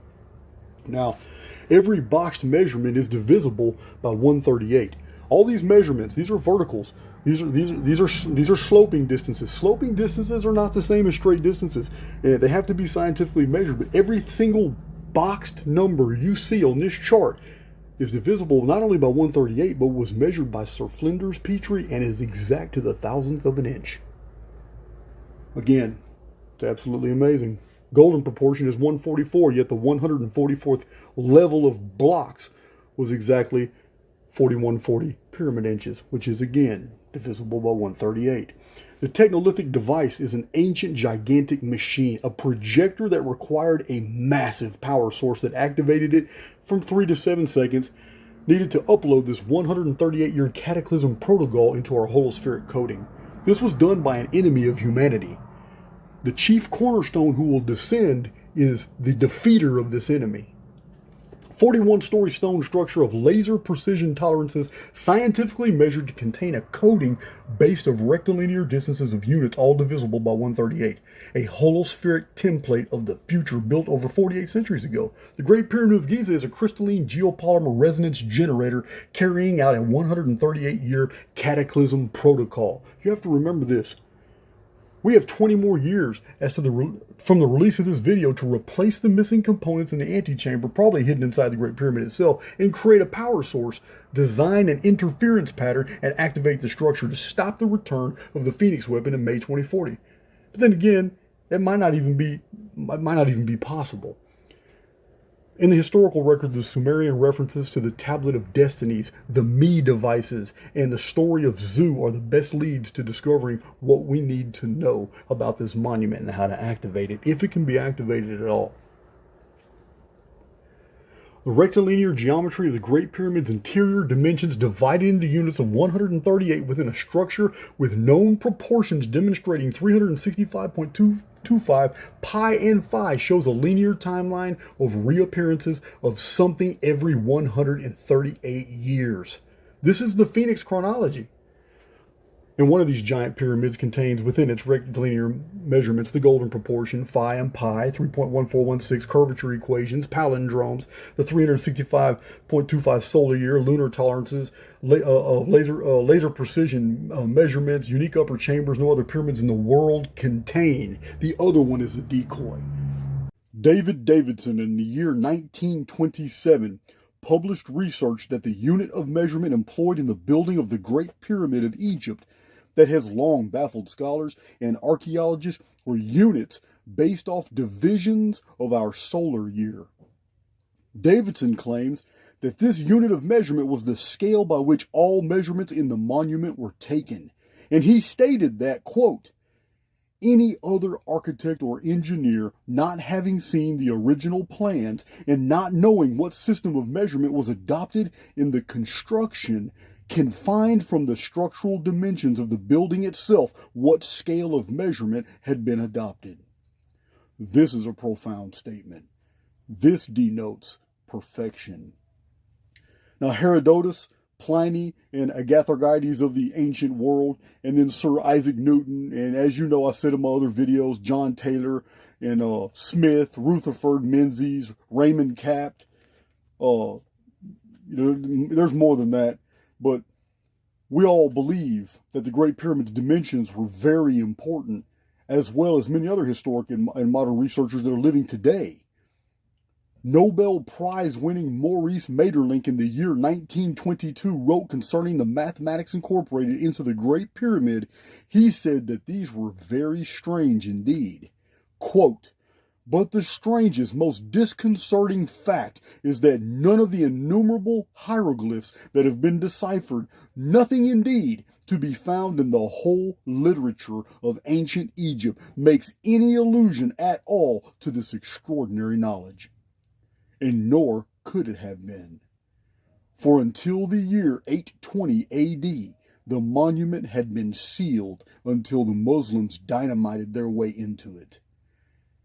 Now, every boxed measurement is divisible by 138. All these measurements, these are verticals. These are sloping distances. Sloping distances are not the same as straight distances. They have to be scientifically measured. But every single boxed number you see on this chart is divisible not only by 138, but was measured by Sir Flinders Petrie and is exact to the thousandth of an inch. Again, it's absolutely amazing. Golden proportion is 144, yet the 144th level of blocks was exactly 4140 pyramid inches, which is again divisible by 138. The technolithic device is an ancient, gigantic machine, a projector that required a massive power source that activated it from 3 to 7 seconds, needed to upload this 138-year cataclysm protocol into our holospheric coating. This was done by an enemy of humanity. The chief cornerstone who will descend is the defeater of this enemy. 41-story stone structure of laser precision tolerances, scientifically measured to contain a coating based of rectilinear distances of units, all divisible by 138. A holospheric template of the future built over 48 centuries ago. The Great Pyramid of Giza is a crystalline geopolymer resonance generator carrying out a 138-year cataclysm protocol. You have to remember this. We have 20 more years from the release of this video to replace the missing components in the antechamber, probably hidden inside the Great Pyramid itself, and create a power source, design an interference pattern, and activate the structure to stop the return of the Phoenix weapon in May 2040. But then again, it might not even be possible. In the historical record, the Sumerian references to the Tablet of Destinies, the Me devices, and the story of Zu are the best leads to discovering what we need to know about this monument and how to activate it, if it can be activated at all. The rectilinear geometry of the Great Pyramid's interior dimensions divided into units of 138 within a structure with known proportions demonstrating 365.225 pi and phi shows a linear timeline of reappearances of something every 138 years. This is the Phoenix chronology. And one of these giant pyramids contains within its rectilinear measurements the golden proportion, phi and pi, 3.1416 curvature equations, palindromes, the 365.25 solar year, lunar tolerances, laser precision measurements, unique upper chambers no other pyramids in the world contain. The other one is a decoy. David Davidson in the year 1927 published research that the unit of measurement employed in the building of the Great Pyramid of Egypt that has long baffled scholars and archaeologists were units based off divisions of our solar year. Davidson claims that this unit of measurement was the scale by which all measurements in the monument were taken, and he stated that, quote, any other architect or engineer, not having seen the original plans and not knowing what system of measurement was adopted in the construction, can find from the structural dimensions of the building itself what scale of measurement had been adopted. This is a profound statement. This denotes perfection. Now, Herodotus, Pliny, and Agatharchides of the ancient world, and then Sir Isaac Newton, and as you know, I said in my other videos, John Taylor, and Smith, Rutherford, Menzies, Raymond Capt. There's more than that, but we all believe that the Great Pyramid's dimensions were very important, as well as many other historic and modern researchers that are living today. Nobel Prize-winning Maurice Maeterlinck in the year 1922 wrote concerning the mathematics incorporated into the Great Pyramid. He said that these were very strange indeed. Quote, "But the strangest, most disconcerting fact is that none of the innumerable hieroglyphs that have been deciphered, nothing indeed to be found in the whole literature of ancient Egypt, makes any allusion at all to this extraordinary knowledge. And nor could it have been. For until the year 820 AD, the monument had been sealed until the Muslims dynamited their way into it.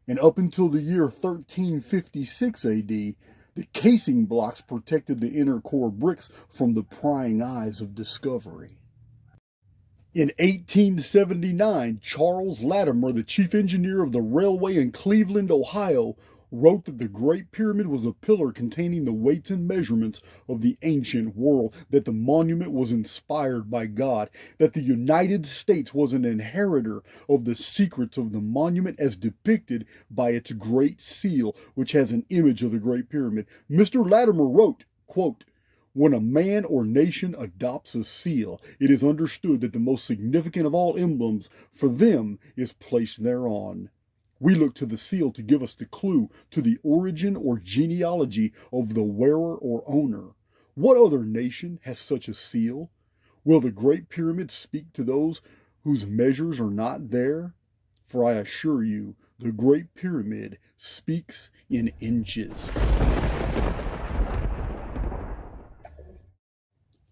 And up until the year 1356 AD, the casing blocks protected the inner core bricks from the prying eyes of discovery. In 1879, Charles Latimer, the chief engineer of the railway in Cleveland, Ohio, wrote that the Great Pyramid was a pillar containing the weights and measurements of the ancient world, that the monument was inspired by God, that the United States was an inheritor of the secrets of the monument as depicted by its Great Seal, which has an image of the Great Pyramid. Mr. Latimer wrote, quote, "When a man or nation adopts a seal, it is understood that the most significant of all emblems for them is placed thereon. We look to the seal to give us the clue to the origin or genealogy of the wearer or owner. What other nation has such a seal? Will the Great Pyramid speak to those whose measures are not there? For I assure you, the Great Pyramid speaks in inches."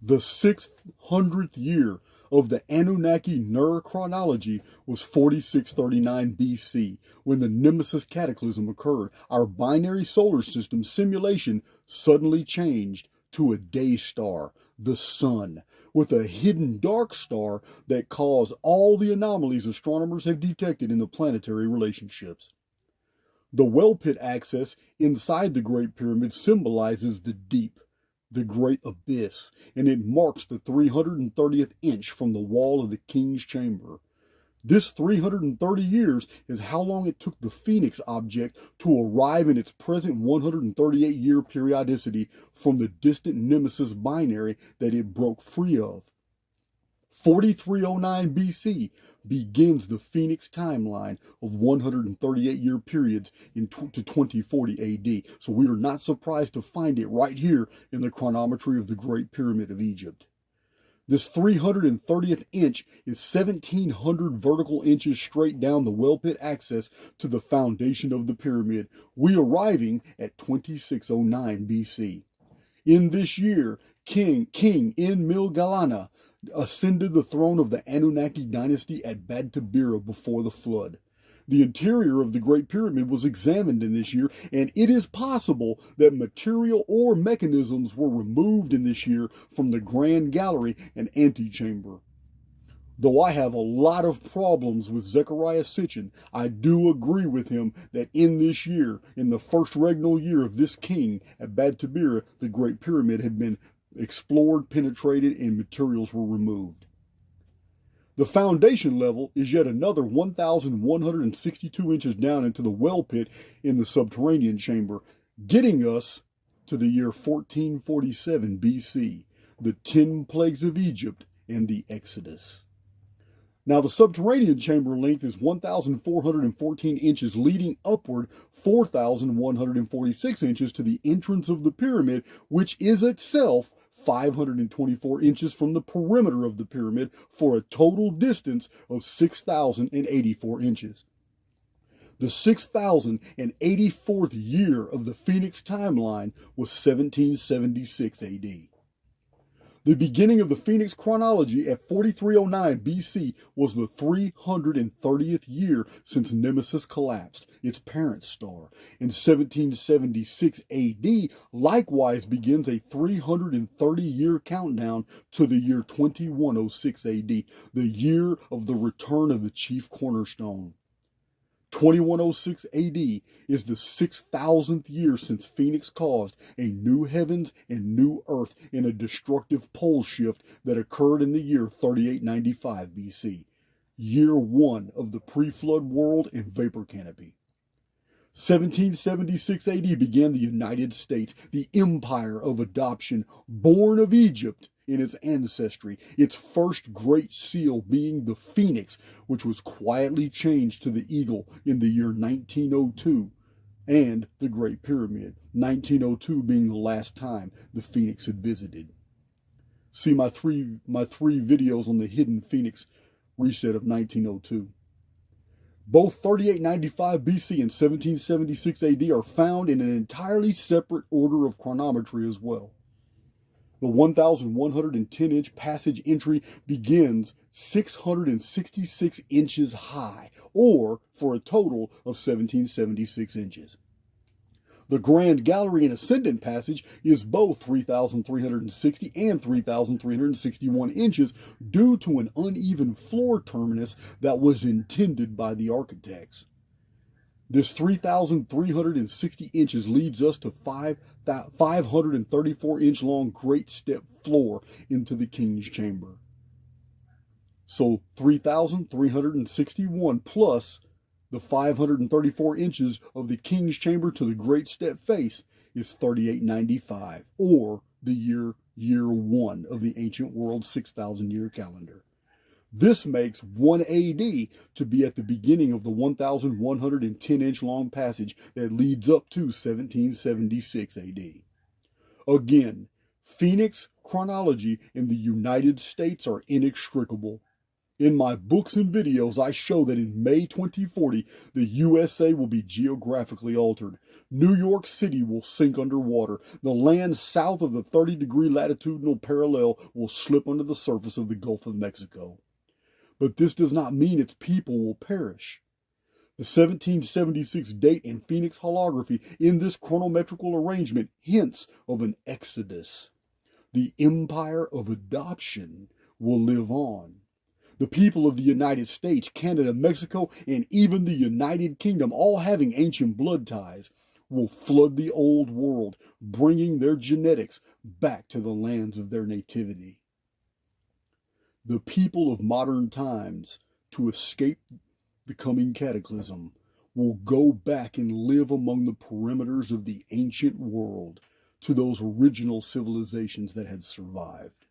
The 600th year of the Anunnaki-Ner chronology was 4639 BC, when the Nemesis cataclysm occurred. Our binary solar system simulation suddenly changed to a day star, the Sun, with a hidden dark star that caused all the anomalies astronomers have detected in the planetary relationships. The well pit access inside the Great Pyramid symbolizes the deep, the great abyss, and it marks the 330th inch from the wall of the king's chamber. This 330 years is how long it took the Phoenix object to arrive in its present 138-year periodicity from the distant Nemesis binary that it broke free of. 4309 BC begins the Phoenix timeline of 138-year periods to 2040 AD, so we are not surprised to find it right here in the chronometry of the Great Pyramid of Egypt. This 330th inch is 1,700 vertical inches straight down the well pit access to the foundation of the pyramid, we arriving at 2609 BC. In this year, King Enlil-galana ascended the throne of the Anunnaki dynasty at Bad Tabira before the flood. The interior of the Great Pyramid was examined in this year, and it is possible that material or mechanisms were removed in this year from the Grand Gallery and Antechamber. Though I have a lot of problems with Zechariah Sitchin, I do agree with him that in this year, in the first regnal year of this king at Bad Tabira, the Great Pyramid had been explored, penetrated, and materials were removed. The foundation level is yet another 1,162 inches down into the well pit in the subterranean chamber, getting us to the year 1447 BC, the 10 plagues of Egypt and the Exodus. Now, the subterranean chamber length is 1,414 inches, leading upward 4,146 inches to the entrance of the pyramid, which is itself 524 inches from the perimeter of the pyramid for a total distance of 6,084 inches. The 6,084th year of the Phoenix timeline was 1776 AD. The beginning of the Phoenix chronology at 4309 BC was the 330th year since Nemesis collapsed, its parent star. In 1776 AD, likewise begins a 330-year countdown to the year 2106 AD, the year of the return of the chief cornerstone. 2106 AD is the 6,000th year since Phoenix caused a new heavens and new earth in a destructive pole shift that occurred in the year 3895 BC, year 1 of the pre-flood world and vapor canopy. 1776 AD began the United States, the empire of adoption, born of Egypt in its ancestry, its first great seal being the phoenix, which was quietly changed to the eagle in the year 1902, and the Great Pyramid, 1902 being the last time the phoenix had visited. See my three videos on the hidden phoenix reset of 1902. Both 3895 BC and 1776 AD are found in an entirely separate order of chronometry as well. The 1,110-inch passage entry begins 666 inches high, or for a total of 1776 inches. The Grand Gallery and Ascendant Passage is both 3,360 and 3,361 inches due to an uneven floor terminus that was intended by the architects. This 3,360 inches leads us to 534-inch long great step floor into the King's Chamber. So 3,361 plus the 534 inches of the King's Chamber to the great step face is 3895, or the year 1 of the ancient world's 6,000-year calendar. This makes 1 AD to be at the beginning of the 1,110-inch long passage that leads up to 1776 AD. Again, Phoenix chronology and the United States are inextricable. In my books and videos, I show that in May 2040, the USA will be geographically altered. New York City will sink underwater. The land south of the 30-degree latitudinal parallel will slip under the surface of the Gulf of Mexico. But this does not mean its people will perish. The 1776 date and Phoenix holography in this chronometrical arrangement hints of an exodus. The empire of adoption will live on. The people of the United States, Canada, Mexico, and even the United Kingdom, all having ancient blood ties, will flood the old world, bringing their genetics back to the lands of their nativity. The people of modern times, to escape the coming cataclysm, will go back and live among the perimeters of the ancient world, to those original civilizations that had survived.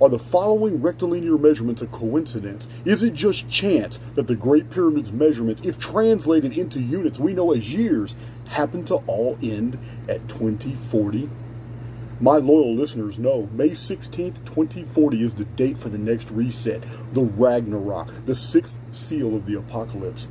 Are the following rectilinear measurements a coincidence? Is it just chance that the Great Pyramid's measurements, if translated into units we know as years, happen to all end at 2040? My loyal listeners know May 16th, 2040 is the date for the next reset, the Ragnarok, the sixth seal of the apocalypse,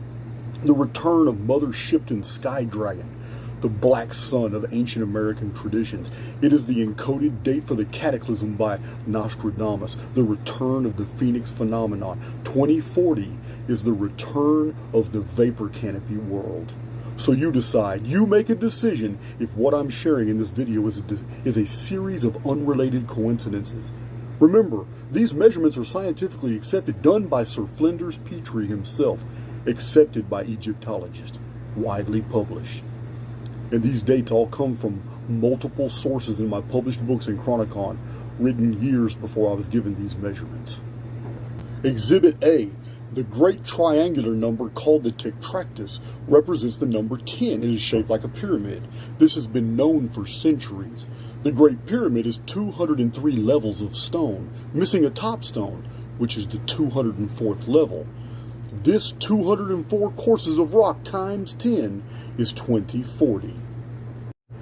the return of Mother Shipton's Sky Dragon, the black sun of ancient American traditions. It is the encoded date for the cataclysm by Nostradamus, the return of the Phoenix phenomenon. 2040 is the return of the vapor canopy world. So you decide, you make a decision if what I'm sharing in this video is a series of unrelated coincidences. Remember, these measurements are scientifically accepted, done by Sir Flinders Petrie himself, accepted by Egyptologists, widely published. And these dates all come from multiple sources in my published books in Chronicon, written years before I was given these measurements. Exhibit A. The great triangular number called the tetractys represents the number 10. It is shaped like a pyramid. This has been known for centuries. The Great Pyramid is 203 levels of stone, missing a top stone, which is the 204th level. This 204 courses of rock times 10 is 2040.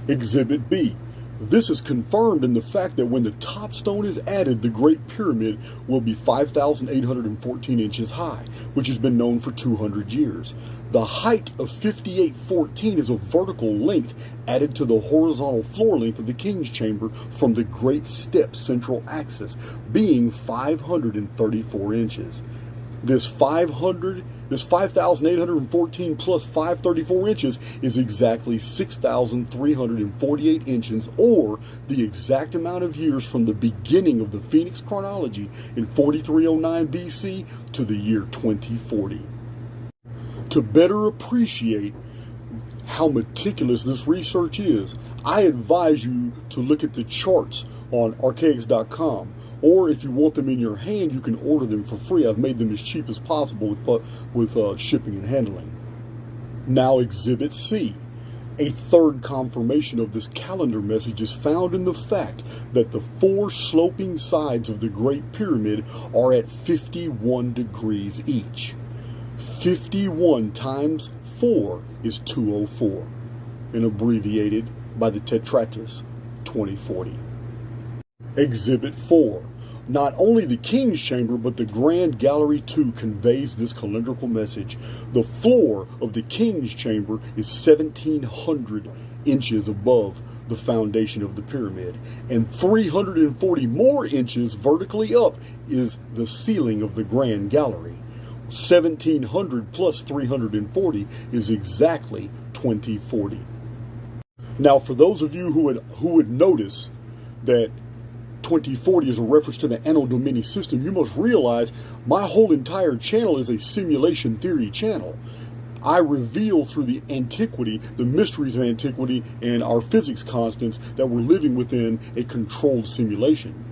Exhibit B. This is confirmed in the fact that when the top stone is added, the Great Pyramid will be 5,814 inches high, which has been known for 200 years. The height of 5,814 is a vertical length added to the horizontal floor length of the King's Chamber from the Great Step's central axis, being 534 inches. This 5,814 plus 534 inches is exactly 6,348 inches, or the exact amount of years from the beginning of the Phoenix chronology in 4309 BC to the year 2040. To better appreciate how meticulous this research is, I advise you to look at the charts on archaix.com. Or if you want them in your hand, you can order them for free. I've made them as cheap as possible with shipping and handling. Now, Exhibit C. A third confirmation of this calendar message is found in the fact that the 4 sloping sides of the Great Pyramid are at 51 degrees each. 51 times 4 is 204, and abbreviated by the Tetratus 2040. Exhibit 4. Not only the King's Chamber, but the Grand Gallery too conveys this calendrical message. The floor of the King's Chamber is 1,700 inches above the foundation of the pyramid, and 340 more inches vertically up is the ceiling of the Grand Gallery. 1,700 plus 340 is exactly 2040. Now, for those of you who would notice that 2040 is a reference to the Anno Domini system, you must realize my whole entire channel is a simulation theory channel. I reveal through the antiquity, the mysteries of antiquity, and our physics constants that we're living within a controlled simulation.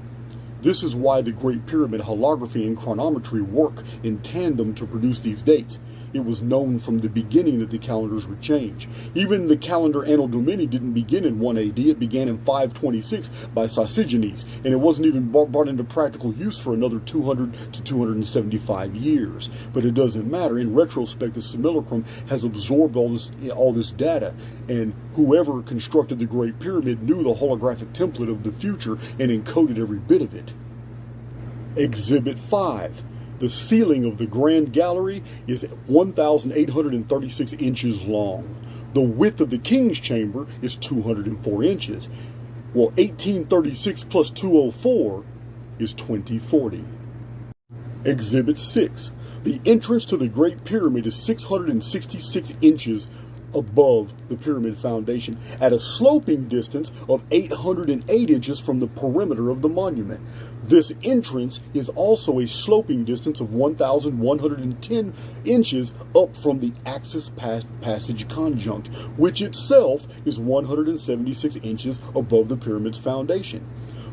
This is why the Great Pyramid holography and chronometry work in tandem to produce these dates. It was known from the beginning that the calendars would change. Even the calendar Anno Domini didn't begin in 1 AD, it began in 526 by Sosigenes, and it wasn't even brought into practical use for another 200 to 275 years. But it doesn't matter. In retrospect, the simulacrum has absorbed all this data, and whoever constructed the Great Pyramid knew the holographic template of the future and encoded every bit of it. Exhibit 5. The ceiling of the Grand Gallery is 1,836 inches long. The width of the King's Chamber is 204 inches. Well, 1836 plus 204 is 2040. Exhibit 6. The entrance to the Great Pyramid is 666 inches above the pyramid foundation at a sloping distance of 808 inches from the perimeter of the monument. This entrance is also a sloping distance of 1,110 inches up from the axis passage conjunct, which itself is 176 inches above the pyramid's foundation.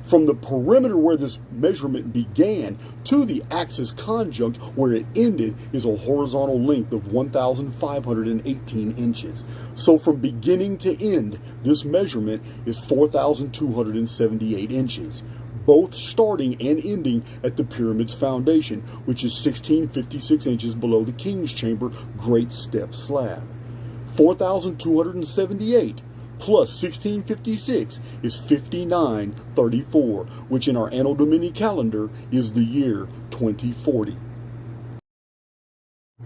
From the perimeter where this measurement began to the axis conjunct where it ended is a horizontal length of 1,518 inches. So from beginning to end, this measurement is 4,278 inches, both starting and ending at the pyramid's foundation, which is 1,656 inches below the King's Chamber Great Step slab. 4,278 plus 1656 is 5934, which in our Anno Domini calendar is the year 2040.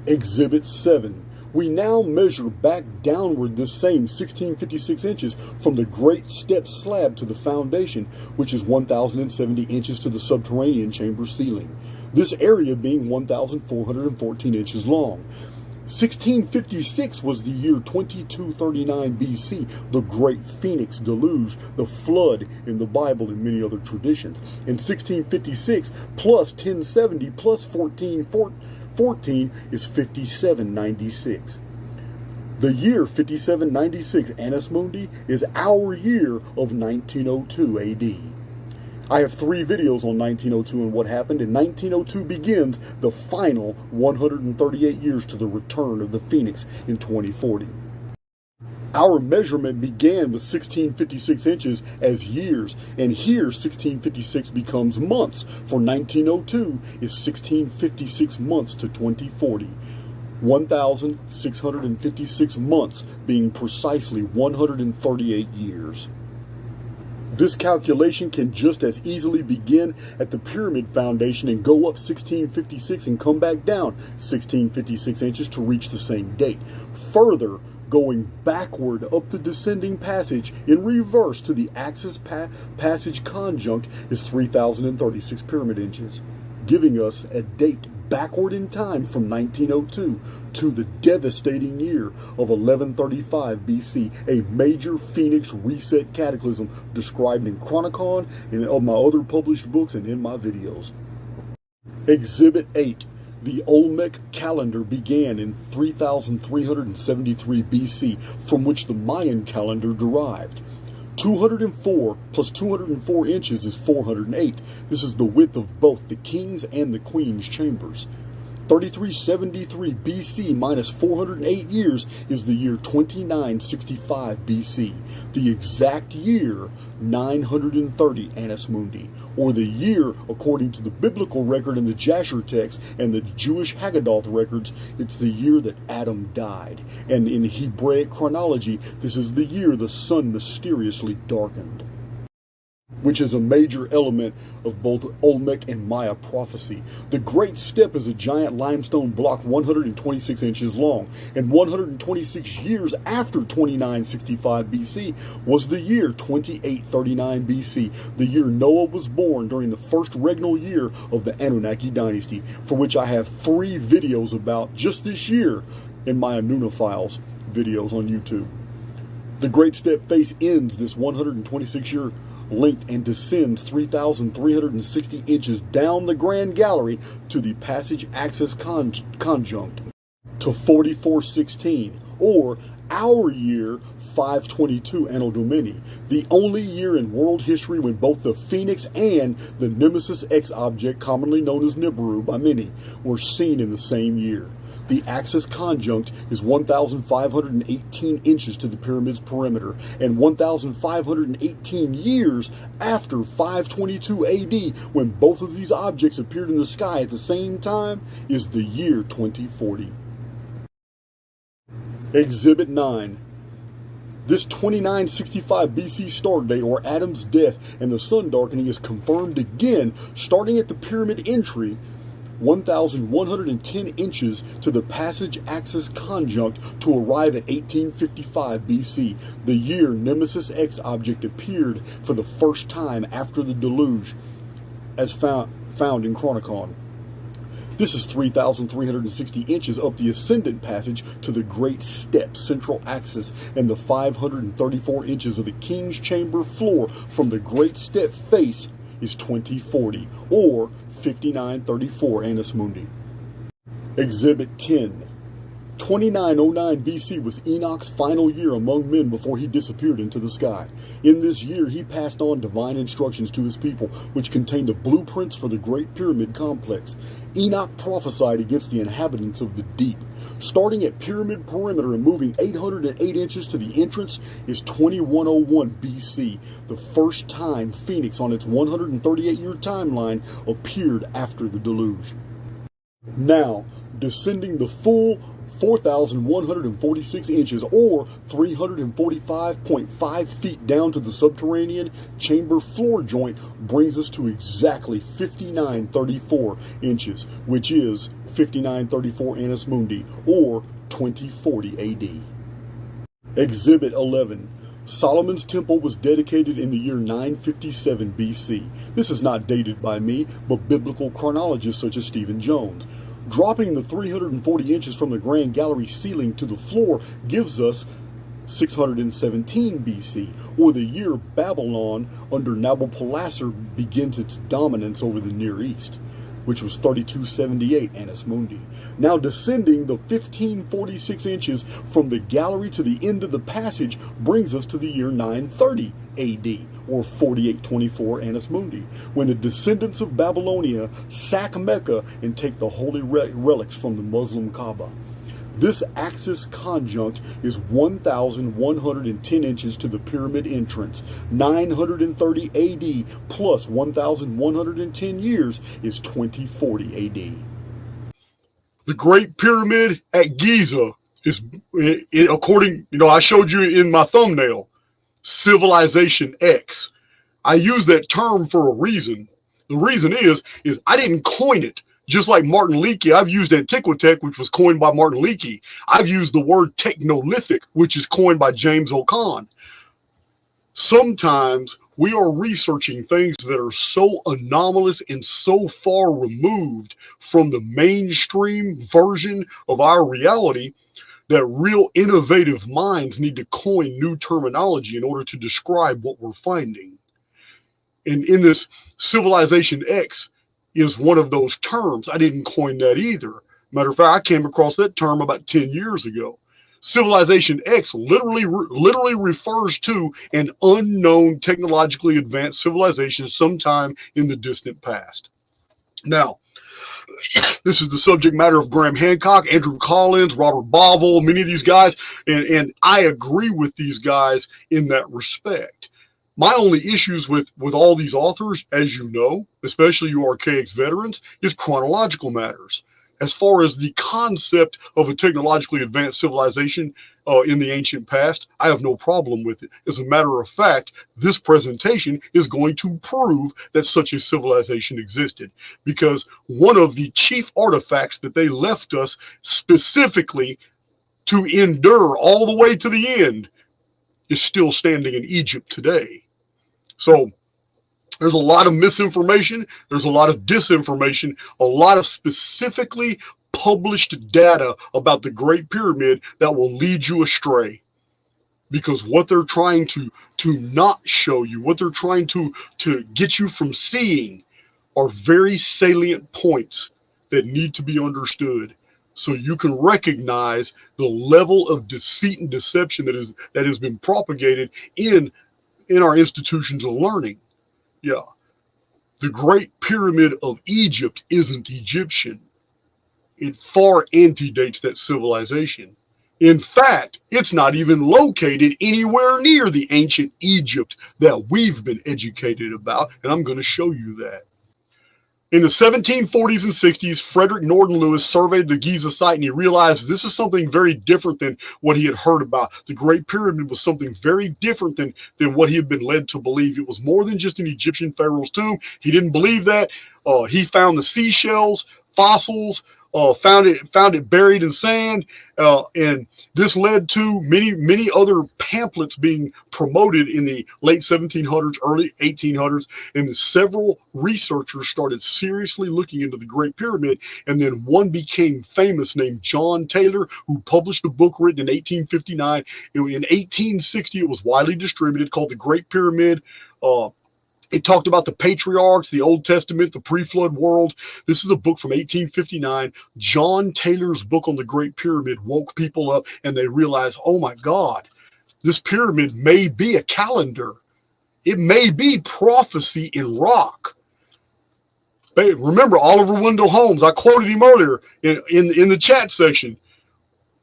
Exhibit 7. We now measure back downward this same 1656 inches from the Great Step slab to the foundation, which is 1,070 inches to the subterranean chamber ceiling. This area being 1,414 inches long. 1656 was the year 2239 BC, the Great Phoenix Deluge, the flood in the Bible and many other traditions. And 1656 plus 1070 plus 1414 is 5796. The year 5796, Annus Mundi, is our year of 1902 AD. I have 3 videos on 1902 and what happened, and 1902 begins the final 138 years to the return of the Phoenix in 2040. Our measurement began with 1656 inches as years, and here 1656 becomes months, for 1902 is 1656 months to 2040. 1,656 months being precisely 138 years. This calculation can just as easily begin at the pyramid foundation and go up 1656 and come back down 1656 inches to reach the same date. Further, going backward up the descending passage in reverse to the axis passage conjunct is 3036 pyramid inches, giving us a date backward in time from 1902 to the devastating year of 1135 BC, a major Phoenix reset cataclysm described in Chronicon and of my other published books and in my videos. Exhibit 8. The Olmec calendar began in 3373 BC, from which the Mayan calendar derived. 204 plus 204 inches is 408. This is the width of both the king's and the queen's chambers. 3373 BC minus 408 years is the year 2965 BC. The exact year, 930 Annus Mundi, or the year, according to the biblical record in the Jasher text and the Jewish Haggadah records, it's the year that Adam died. And in Hebraic chronology, this is the year the sun mysteriously darkened, which is a major element of both Olmec and Maya prophecy. The Great Step is a giant limestone block 126 inches long, and 126 years after 2965 BC was the year 2839 BC, the year Noah was born during the first regnal year of the Anunnaki dynasty, for which I have 3 videos about just this year in my Anunophiles videos on YouTube. The Great Step face ends this 126-year length and descends 3,360 inches down the Grand Gallery to the passage axis conjunct to 4416, or our year 522 Anno Domini, the only year in world history when both the Phoenix and the Nemesis X object, commonly known as Nibiru by many, were seen in the same year. The axis conjunct is 1,518 inches to the pyramid's perimeter, and 1,518 years after 522 AD, when both of these objects appeared in the sky at the same time, is the year 2040. Exhibit 9. This 2965 BC start date, or Adam's death and the sun darkening, is confirmed again, starting at the pyramid entry 1,110 inches to the passage axis conjunct to arrive at 1855 BC, the year Nemesis X object appeared for the first time after the deluge, as found in Chronicon. This is 3,360 inches up the ascendant passage to the Great Step central axis, and the 534 inches of the King's Chamber floor from the Great Step face is 2040, or 5934 Annus Mundi. Exhibit 10. 2909 BC was Enoch's final year among men before he disappeared into the sky. In this year, he passed on divine instructions to his people, which contained the blueprints for the Great Pyramid complex. Enoch prophesied against the inhabitants of the deep. Starting at pyramid perimeter and moving 808 inches to the entrance is 2101 BC, the first time Phoenix on its 138-year timeline appeared after the deluge. Now, descending the full 4,146 inches, or 345.5 feet down to the subterranean chamber floor joint, brings us to exactly 5934 inches, which is 5934 Annus Mundi, or 2040 AD. Exhibit 11. Solomon's temple was dedicated in the year 957 BC. This is not dated by me, but biblical chronologists such as Stephen Jones. Dropping the 340 inches from the Grand Gallery ceiling to the floor gives us 617 BC, or the year Babylon under Nabopolassar begins its dominance over the Near East, which was 3278 Annus Mundi. Now descending the 1546 inches from the gallery to the end of the passage brings us to the year 930 AD, or 4824 Annus Mundi, when the descendants of Babylonia sack Mecca and take the holy relics from the Muslim Kaaba. This axis conjunct is 1,110 inches to the pyramid entrance. 930 AD plus 1,110 years is 2040 AD. The Great Pyramid at Giza is, according, I showed you in my thumbnail, Civilization X. I use that term for a reason. The reason is I didn't coin it. Just like Martin Leakey, I've used Antiquitech, which was coined by Martin Leakey. I've used the word technolithic, which is coined by James O'Con. Sometimes we are researching things that are so anomalous and so far removed from the mainstream version of our reality that real innovative minds need to coin new terminology in order to describe what we're finding. And in this Civilization X is one of those terms. I didn't coin that either. Matter of fact, I came across that term about 10 years ago. Civilization X literally refers to an unknown technologically advanced civilization sometime in the distant past. Now, this is the subject matter of Graham Hancock, Andrew Collins, Robert Bauval, many of these guys, and I agree with these guys in that respect. My only issues with all these authors, as you know, especially you Archaix veterans, is chronological matters. As far as the concept of a technologically advanced civilization in the ancient past, I have no problem with it. As a matter of fact, this presentation is going to prove that such a civilization existed, because one of the chief artifacts that they left us specifically to endure all the way to the end is still standing in Egypt today. So there's a lot of misinformation, there's a lot of disinformation, a lot of specifically published data about the Great Pyramid that will lead you astray. Because what they're trying to not show you, what they're trying to get you from seeing, are very salient points that need to be understood, so you can recognize the level of deceit and deception that has been propagated in our institutions of learning. Yeah. The Great Pyramid of Egypt isn't Egyptian. It far antedates that civilization. In fact, it's not even located anywhere near the ancient Egypt that we've been educated about, and I'm going to show you that. In the 1740s and 60s, Frederick Norton Lewis surveyed the Giza site, and he realized this is something very different than what he had heard about. The Great Pyramid was something very different than what he had been led to believe. It was more than just an Egyptian pharaoh's tomb. He didn't believe that. He found the seashells, fossils, found it buried in sand, and this led to many other pamphlets being promoted in the late 1700s, early 1800s, and several researchers started seriously looking into the Great Pyramid. And then one became famous named John Taylor, who published a book written in 1859. In 1860, it was widely distributed, called The Great Pyramid. It talked about the patriarchs, the Old Testament, the pre-flood world. This is a book from 1859. John Taylor's book on the Great Pyramid woke people up, and they realized, oh my God, this pyramid may be a calendar. It may be prophecy in rock. Remember Oliver Wendell Holmes, I quoted him earlier in the chat section.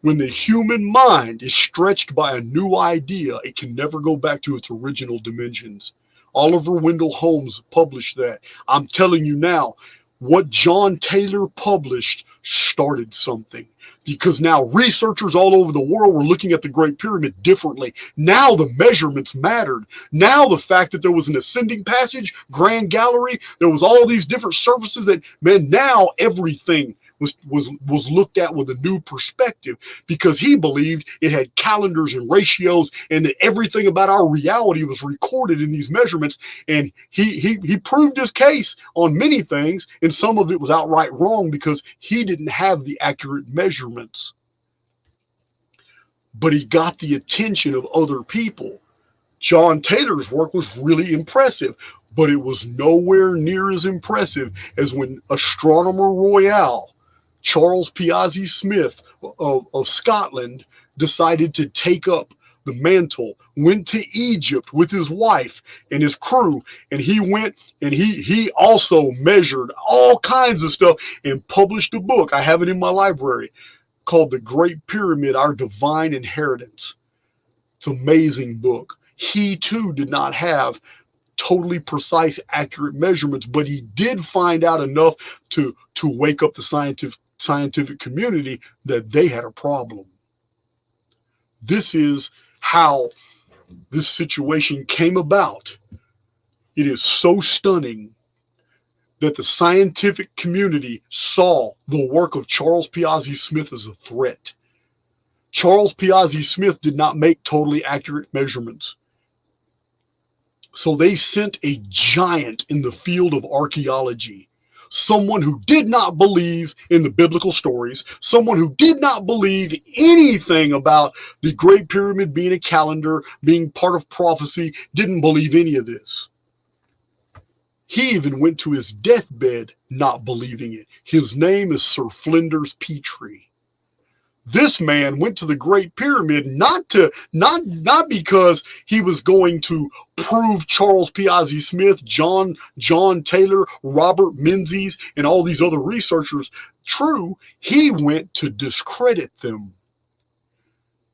When the human mind is stretched by a new idea, it can never go back to its original dimensions. Oliver Wendell Holmes published that. I'm telling you now, what John Taylor published started something, because now researchers all over the world were looking at the Great Pyramid differently. Now the measurements mattered. Now the fact that there was an ascending passage, grand gallery, there was all these different surfaces that, man, now everything was looked at with a new perspective, because he believed it had calendars and ratios, and that everything about our reality was recorded in these measurements. And he proved his case on many things, and some of it was outright wrong because he didn't have the accurate measurements. But he got the attention of other people. John Taylor's work was really impressive, but it was nowhere near as impressive as when Astronomer Royal, Charles Piazzi Smyth of Scotland, decided to take up the mantle, went to Egypt with his wife and his crew, and he went and he also measured all kinds of stuff and published a book. I have it in my library, called The Great Pyramid, Our Divine Inheritance. It's an amazing book. He too did not have totally precise, accurate measurements, but he did find out enough to wake up the scientific community that they had a problem. This is how this situation came about. It is so stunning that the scientific community saw the work of Charles Piazzi Smyth as a threat. Charles Piazzi Smyth did not make totally accurate measurements. So they sent a giant in the field of archaeology, someone who did not believe in the biblical stories, someone who did not believe anything about the Great Pyramid being a calendar, being part of prophecy, didn't believe any of this. He even went to his deathbed not believing it. His name is Sir Flinders Petrie. This man went to the Great Pyramid not because he was going to prove Charles Piazzi Smyth, John Taylor, Robert Menzies, and all these other researchers true. He went to discredit them.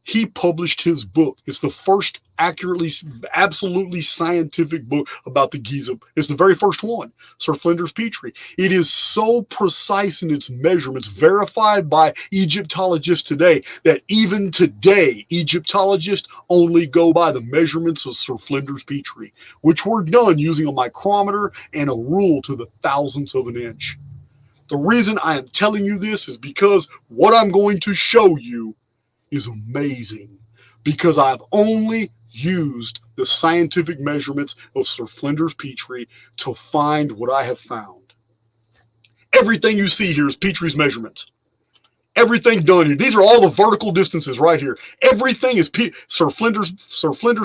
He published his book. It's the first absolutely scientific book about the Giza. It's the very first one, Sir Flinders Petrie. It is so precise in its measurements, verified by Egyptologists today, that even today, Egyptologists only go by the measurements of Sir Flinders Petrie, which were done using a micrometer and a rule to the thousandth of an inch. The reason I am telling you this is because what I'm going to show you is amazing, because I've only used the scientific measurements of Sir Flinders Petrie to find what I have found. Everything you see here is Petrie's measurements. Everything done here. These are all the vertical distances right here. Everything is Sir Flinders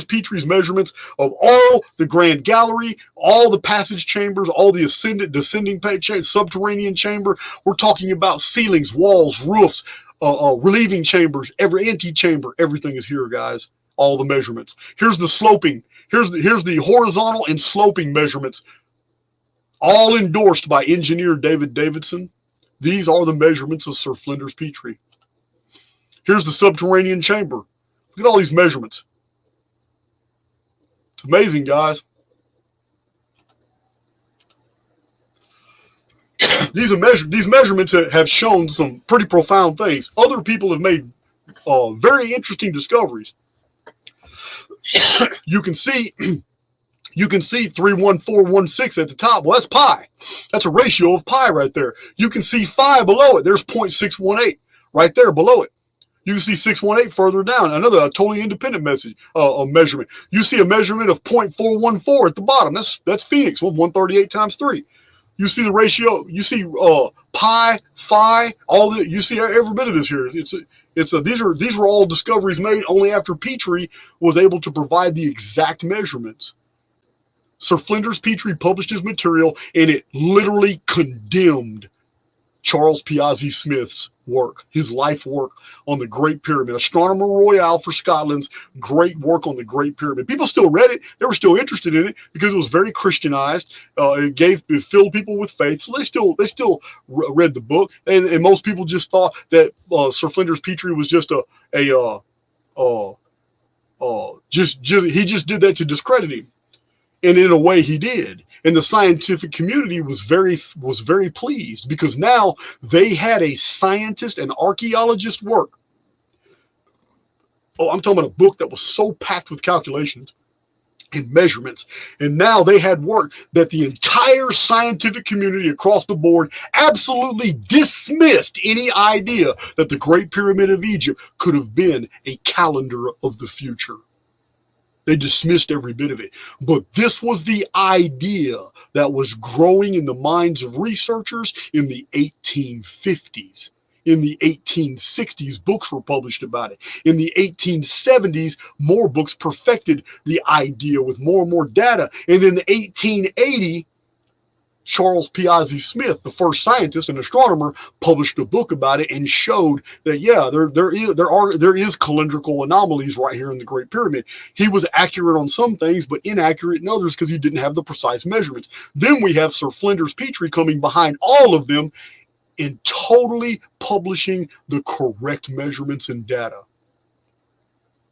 Petrie's measurements of all the Grand Gallery, all the passage chambers, all the descending subterranean chamber. We're talking about ceilings, walls, roofs, relieving chambers, every antechamber, everything is here, guys. All the measurements. Here's the sloping. Here's the horizontal and sloping measurements, all endorsed by engineer David Davidson. These are the measurements of Sir Flinders Petrie. Here's the subterranean chamber. Look at all these measurements. It's amazing, guys. These measurements have shown some pretty profound things. Other people have made very interesting discoveries. You can see 31416 at the top. Well, that's pi. That's a ratio of pi right there. You can see phi below it. There's 0.618 right there below it. You can see 618 further down. Another totally independent measurement. You see a measurement of 0.414 at the bottom. That's Phoenix. 138 times 3. You see the ratio. You see pi, phi, you see every bit of this here. These were all discoveries made only after Petrie was able to provide the exact measurements. Sir Flinders Petrie published his material, and it literally condemned Charles Piazzi Smyth's work, his life work on the Great Pyramid. Astronomer Royal for Scotland's great work on the Great Pyramid. People still read it. They were still interested in it because it was very Christianized. It filled people with faith. So they still read the book. And most people just thought that Sir Flinders Petrie was just he just did that to discredit him. And in a way he did. And the scientific community was very pleased, because now they had a scientist and archaeologist work. Oh, I'm talking about a book that was so packed with calculations and measurements. And now they had work that the entire scientific community across the board absolutely dismissed any idea that the Great Pyramid of Egypt could have been a calendar of the future. They dismissed every bit of it. But this was the idea that was growing in the minds of researchers in the 1850s. In the 1860s, books were published about it. In the 1870s, more books perfected the idea with more and more data. And in the 1880, Charles Piazzi Smyth, the first scientist and astronomer, published a book about it and showed that, yeah, there is calendrical anomalies right here in the Great Pyramid. He was accurate on some things, but inaccurate in others because he didn't have the precise measurements. Then we have Sir Flinders Petrie coming behind all of them and totally publishing the correct measurements and data.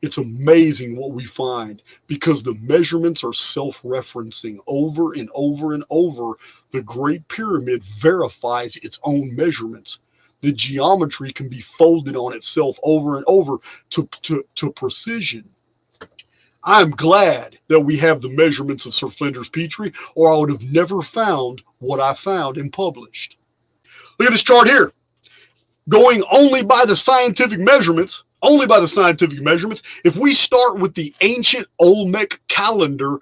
It's amazing what we find, because the measurements are self-referencing over and over and over. The Great Pyramid verifies its own measurements. The geometry can be folded on itself over and over to precision. I'm glad that we have the measurements of Sir Flinders Petrie, or I would have never found what I found and published. Look at this chart here. Going only by the scientific measurements, if we start with the ancient Olmec calendar,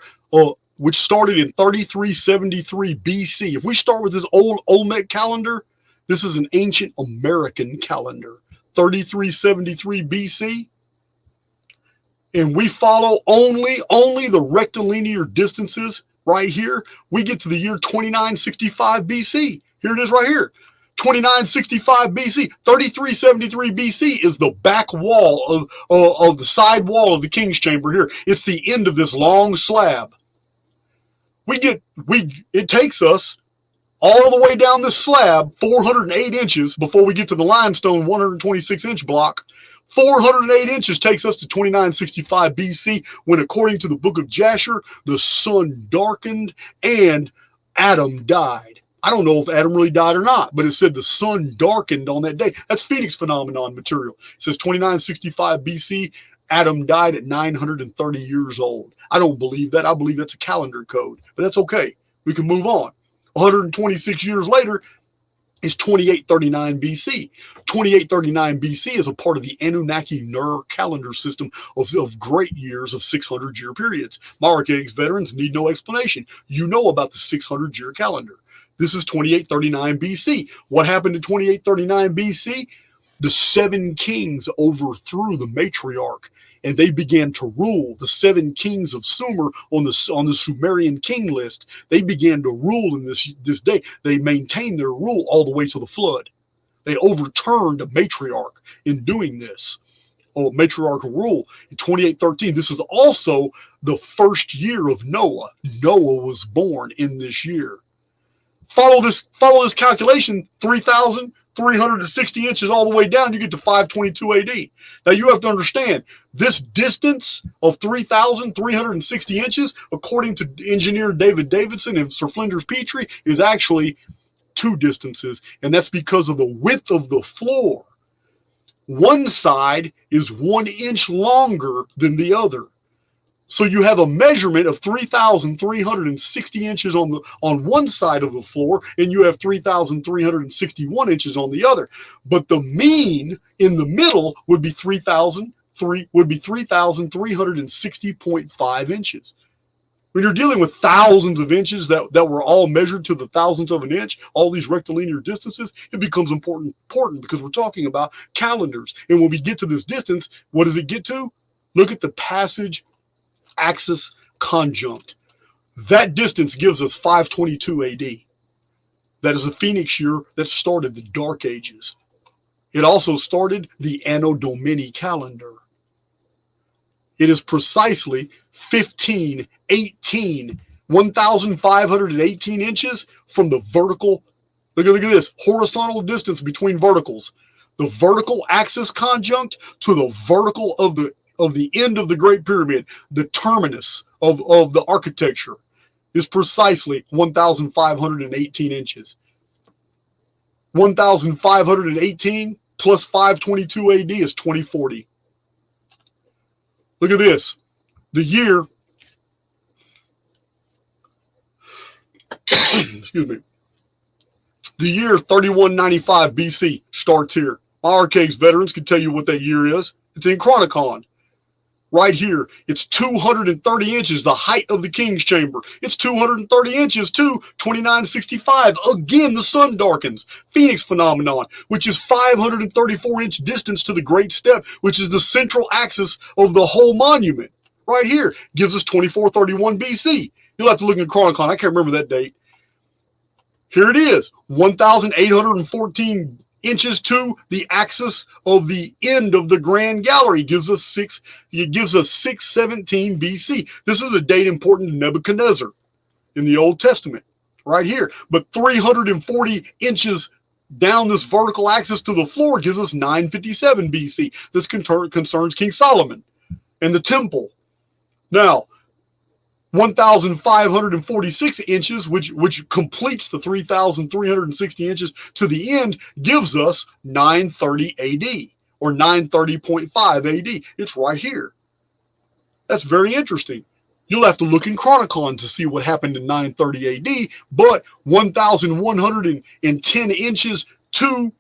which started in 3373 BC, if we start with this old Olmec calendar, this is an ancient American calendar, 3373 BC, and we follow only the rectilinear distances right here, we get to the year 2965 BC. Here it is right here. 2965 BC, 3373 BC is the back wall of the side wall of the king's chamber here. It's the end of this long slab. It takes us all the way down this slab, 408 inches before we get to the limestone 126-inch block. 408 inches takes us to 2965 BC, when according to the book of Jasher, the sun darkened and Adam died. I don't know if Adam really died or not, but it said the sun darkened on that day. That's Phoenix phenomenon material. It says 2965 BC, Adam died at 930 years old. I don't believe that. I believe that's a calendar code, but that's okay. We can move on. 126 years later is 2839 BC. 2839 BC is a part of the Anunnaki-Ner calendar system of great years of 600-year periods. My Archaix veterans need no explanation. You know about the 600-year calendar. This is 2839 BC. What happened in 2839 BC? The 7 kings overthrew the matriarch, and they began to rule. The 7 kings of Sumer on the Sumerian king list, they began to rule in this day. They maintained their rule all the way to the flood. They overturned a matriarch in doing this. Matriarchal rule in 2813. This is also the first year of Noah. Noah was born in this year. Follow this calculation, 3,360 inches all the way down, you get to 522 AD. Now you have to understand, this distance of 3,360 inches, according to engineer David Davidson and Sir Flinders Petrie, is actually 2 distances, and that's because of the width of the floor. One side is 1 inch longer than the other. So you have a measurement of 3,360 inches on one side of the floor, and you have 3,361 inches on the other. But the mean in the middle would be 3,360.5 inches. When you're dealing with thousands of inches that were all measured to the thousandth of an inch, all these rectilinear distances, it becomes important because we're talking about calendars. And when we get to this distance, what does it get to? Look at the passage axis conjunct. That distance gives us 522 AD. That is a Phoenix year that started the Dark Ages. It also started the Anno Domini calendar. It is precisely 1,518 inches from the vertical. Look at this horizontal distance between verticals. The vertical axis conjunct to the vertical of the end of the Great Pyramid, the terminus of the architecture, is precisely 1,518 inches. 1,518 plus 522 AD is 2040. Look at this. The year, excuse me, the year 3195 BC starts here. My Archaix veterans can tell you what that year is. It's in Chronicon. Right here, it's 230 inches, the height of the king's chamber. It's 230 inches to 2965. Again, the sun darkens. Phoenix phenomenon, which is 534-inch distance to the Great Step, which is the central axis of the whole monument. Right here, gives us 2431 BC. You'll have to look in Chronicon. I can't remember that date. Here it is, 1,814 inches to the axis of the end of the Grand Gallery. It gives us 617 BC. This is a date important to Nebuchadnezzar in the Old Testament, right here. But 340 inches down this vertical axis to the floor gives us 957 BC. This concerns King Solomon and the temple. Now, 1,546 inches, which completes the 3,360 inches to the end, gives us 930 AD, or 930.5 AD. It's right here. That's very interesting. You'll have to look in Chronicon to see what happened in 930 AD, but 1,110 inches to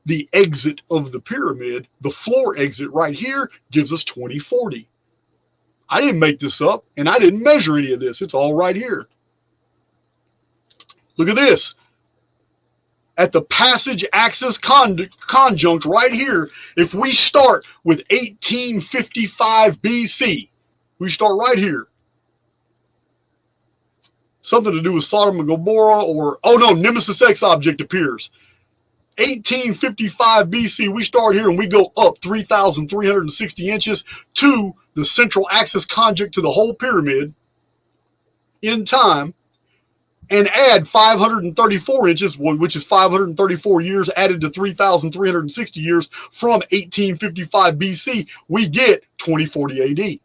the exit of the pyramid, the floor exit right here, gives us 2040. I didn't make this up, and I didn't measure any of this. It's all right here. Look at this. At the passage axis conjunct right here, if we start with 1855 BC, we start right here. Something to do with Sodom and Gomorrah, or, oh no, Nemesis X object appears. 1855 BC, we start here and we go up 3,360 inches to the central axis conjunct to the whole pyramid in time, and add 534 inches, which is 534 years added to 3,360 years from 1855 BC, we get 2040 AD.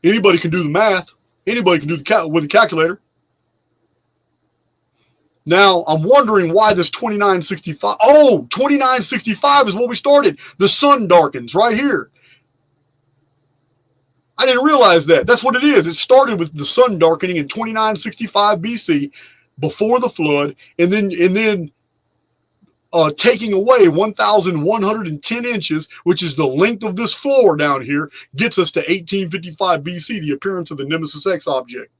Anybody can do the math. Anybody can do the with a calculator. Now, I'm wondering why this 2965, 2965 is what we started. The sun darkens right here. I didn't realize that. That's what it is. It started with the sun darkening in 2965 BC, before the flood, and then taking away 1,110 inches, which is the length of this floor down here, gets us to 1855 BC, the appearance of the Nemesis X object.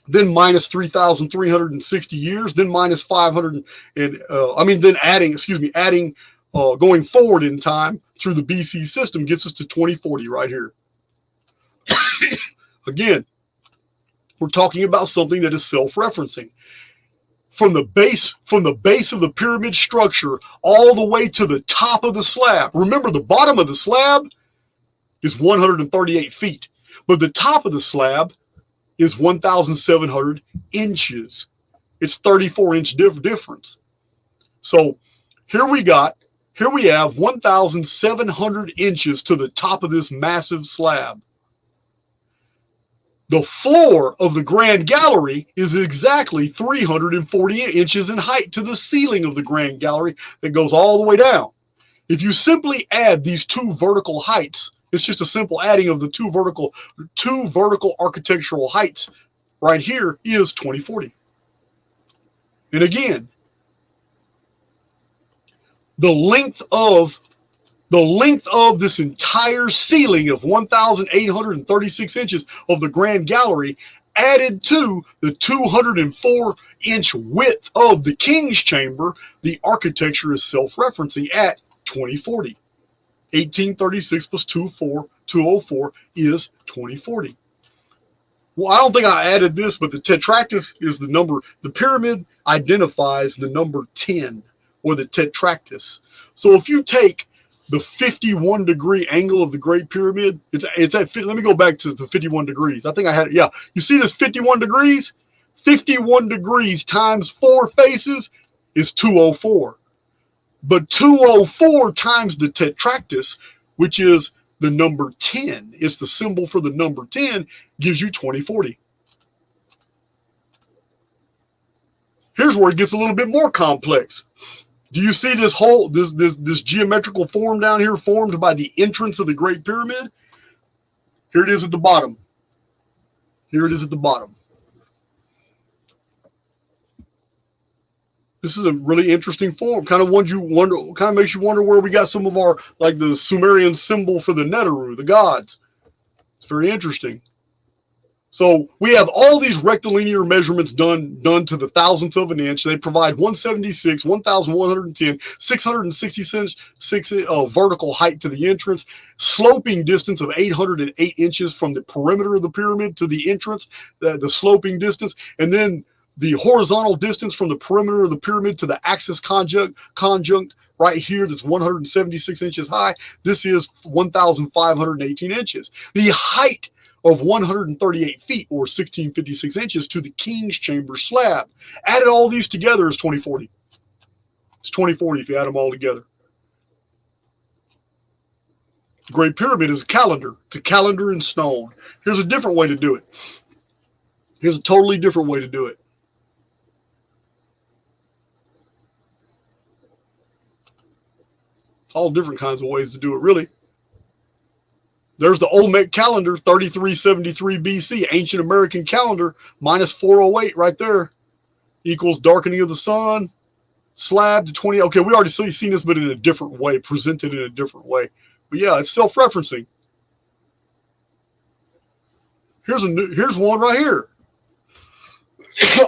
Then minus 3,360 years, then minus 500, and then adding going forward in time through the BC system gets us to 2040 right here. Again, we're talking about something that is self-referencing. From the base of the pyramid structure all the way to the top of the slab. Remember, the bottom of the slab is 138 feet, but the top of the slab is 1,700 inches. It's 34-inch difference. So here we have 1,700 inches to the top of this massive slab. The floor of the Grand Gallery is exactly 340 inches in height to the ceiling of the Grand Gallery that goes all the way down. If you simply add these two vertical heights, it's just a simple adding of the two vertical architectural heights right here is 2040. And again, the length of this entire ceiling of 1,836 inches of the Grand Gallery added to the 204-inch width of the King's Chamber, the architecture is self-referencing at 2040. 1836 plus 204 is 2040. Well, I don't think I added this, but the tetractys is the number. The pyramid identifies the number 10, or the tetractys. So if you take the 51-degree angle of the Great Pyramid, it's at, let me go back to the 51 degrees. I think I had it. Yeah, you see this 51 degrees? 51 degrees times 4 faces is 204. But 204 times the tetractys, which is the number 10, it's the symbol for the number 10, gives you 2040. Here's where it gets a little bit more complex. Do you see this whole, this geometrical form down here formed by the entrance of the Great Pyramid? Here it is at the bottom. Here it is at the bottom. This is a really interesting form. Kind of makes you wonder where we got some of our, like the Sumerian symbol for the Neteru, the gods. It's very interesting. So we have all these rectilinear measurements done to the thousandth of an inch. They provide 176, 1,110, 666 vertical height to the entrance, sloping distance of 808 inches from the perimeter of the pyramid to the entrance, the sloping distance, and then the horizontal distance from the perimeter of the pyramid to the axis conjunct right here, that's 176 inches high. This is 1,518 inches. The height of 138 feet, or 1,656 inches, to the King's Chamber slab. Added all these together is 2040. It's 2040 if you add them all together. The Great Pyramid is a calendar. It's a calendar in stone. Here's a different way to do it. Here's a totally different way to do it. All different kinds of ways to do it, really. There's the Olmec calendar, 3373 BC, ancient American calendar, minus 408 right there, equals darkening of the sun, slab to 20. Okay, we already seen this, but in a different way, presented in a different way. But yeah, it's self-referencing. Here's one right here.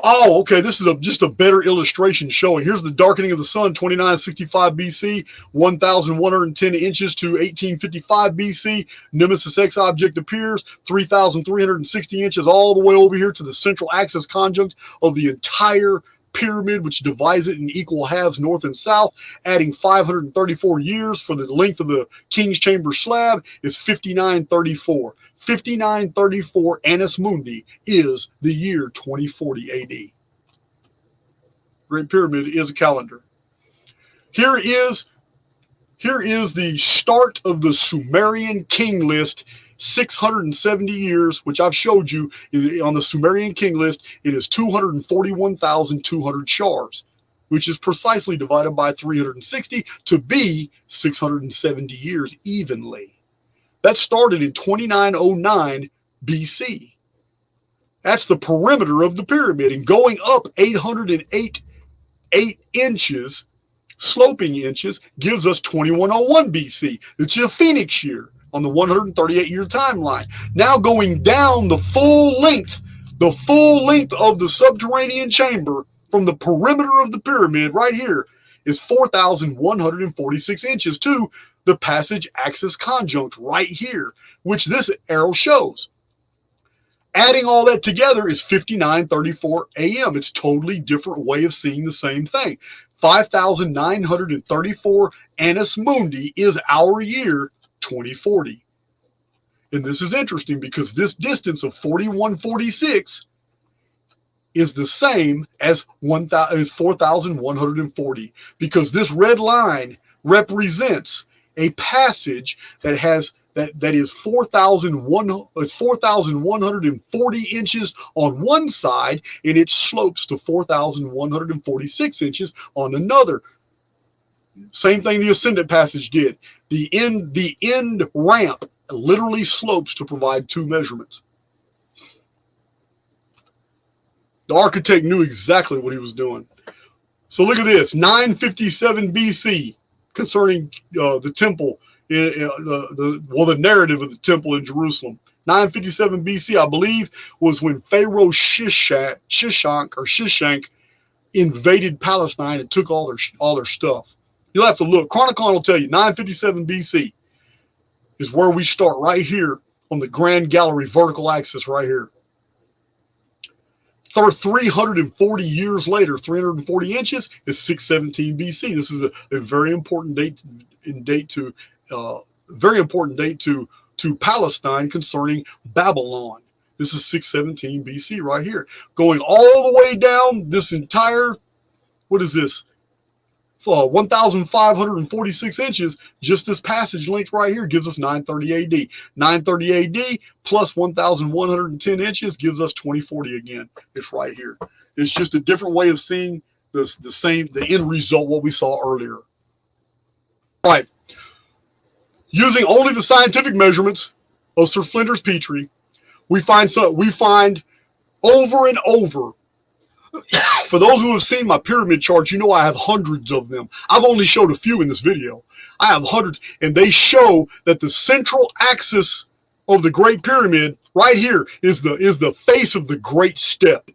Oh, okay. This is just a better illustration showing. Here's the darkening of the sun, 2965 BC, 1,110 inches to 1855 BC. Nemesis X object appears, 3,360 inches all the way over here to the central axis conjunct of the entire pyramid, which divides it in equal halves north and south, adding 534 years for the length of the king's chamber slab is 5934. 5934 Annus Mundi is the year 2040 AD. Great Pyramid is a calendar. Here is the start of the Sumerian king list, 670 years, which I've showed you on the Sumerian king list. It is 241,200 shars, which is precisely divided by 360 to be 670 years evenly. That started in 2909 BC. That's the perimeter of the pyramid, and going up 808 inches, sloping inches, gives us 2101 BC. It's a Phoenix year on the 138-year timeline. Now going down the full length of the subterranean chamber from the perimeter of the pyramid right here is 4,146 inches to the passage axis conjunct right here, which this arrow shows. Adding all that together is 5934 AM. It's a totally different way of seeing the same thing. 5,934 Annus Mundi is our year 2040. And this is interesting because this distance of 4146 is the same as 4,140, because this red line represents a passage that is 4,140 inches on one side, and it slopes to 4,146 inches on another. Same thing the ascendant passage did. The end ramp literally slopes to provide two measurements. The architect knew exactly what he was doing. So look at this, 957 BC. Concerning the temple, the narrative of the temple in Jerusalem. 957 BC, I believe, was when Pharaoh Shishak invaded Palestine and took all their stuff. You'll have to look. Chronicon will tell you 957 BC is where we start, right here on the Grand Gallery vertical axis right here. 340 years later, 340 inches is 617 BC. This is a very important date to Palestine concerning Babylon. This is 617 BC right here. Going all the way down this entire, what is this? 1,546 inches, just this passage length right here gives us 930 AD. 930 AD plus 1,110 inches gives us 2040 again. It's right here. It's just a different way of seeing the end result, what we saw earlier. All right. Using only the scientific measurements of Sir Flinders Petrie, we find over and over. For those who have seen my pyramid charts, you know I have hundreds of them. I've only showed a few in this video. I have hundreds, and they show that the central axis of the Great Pyramid right here is the face of the Great Step.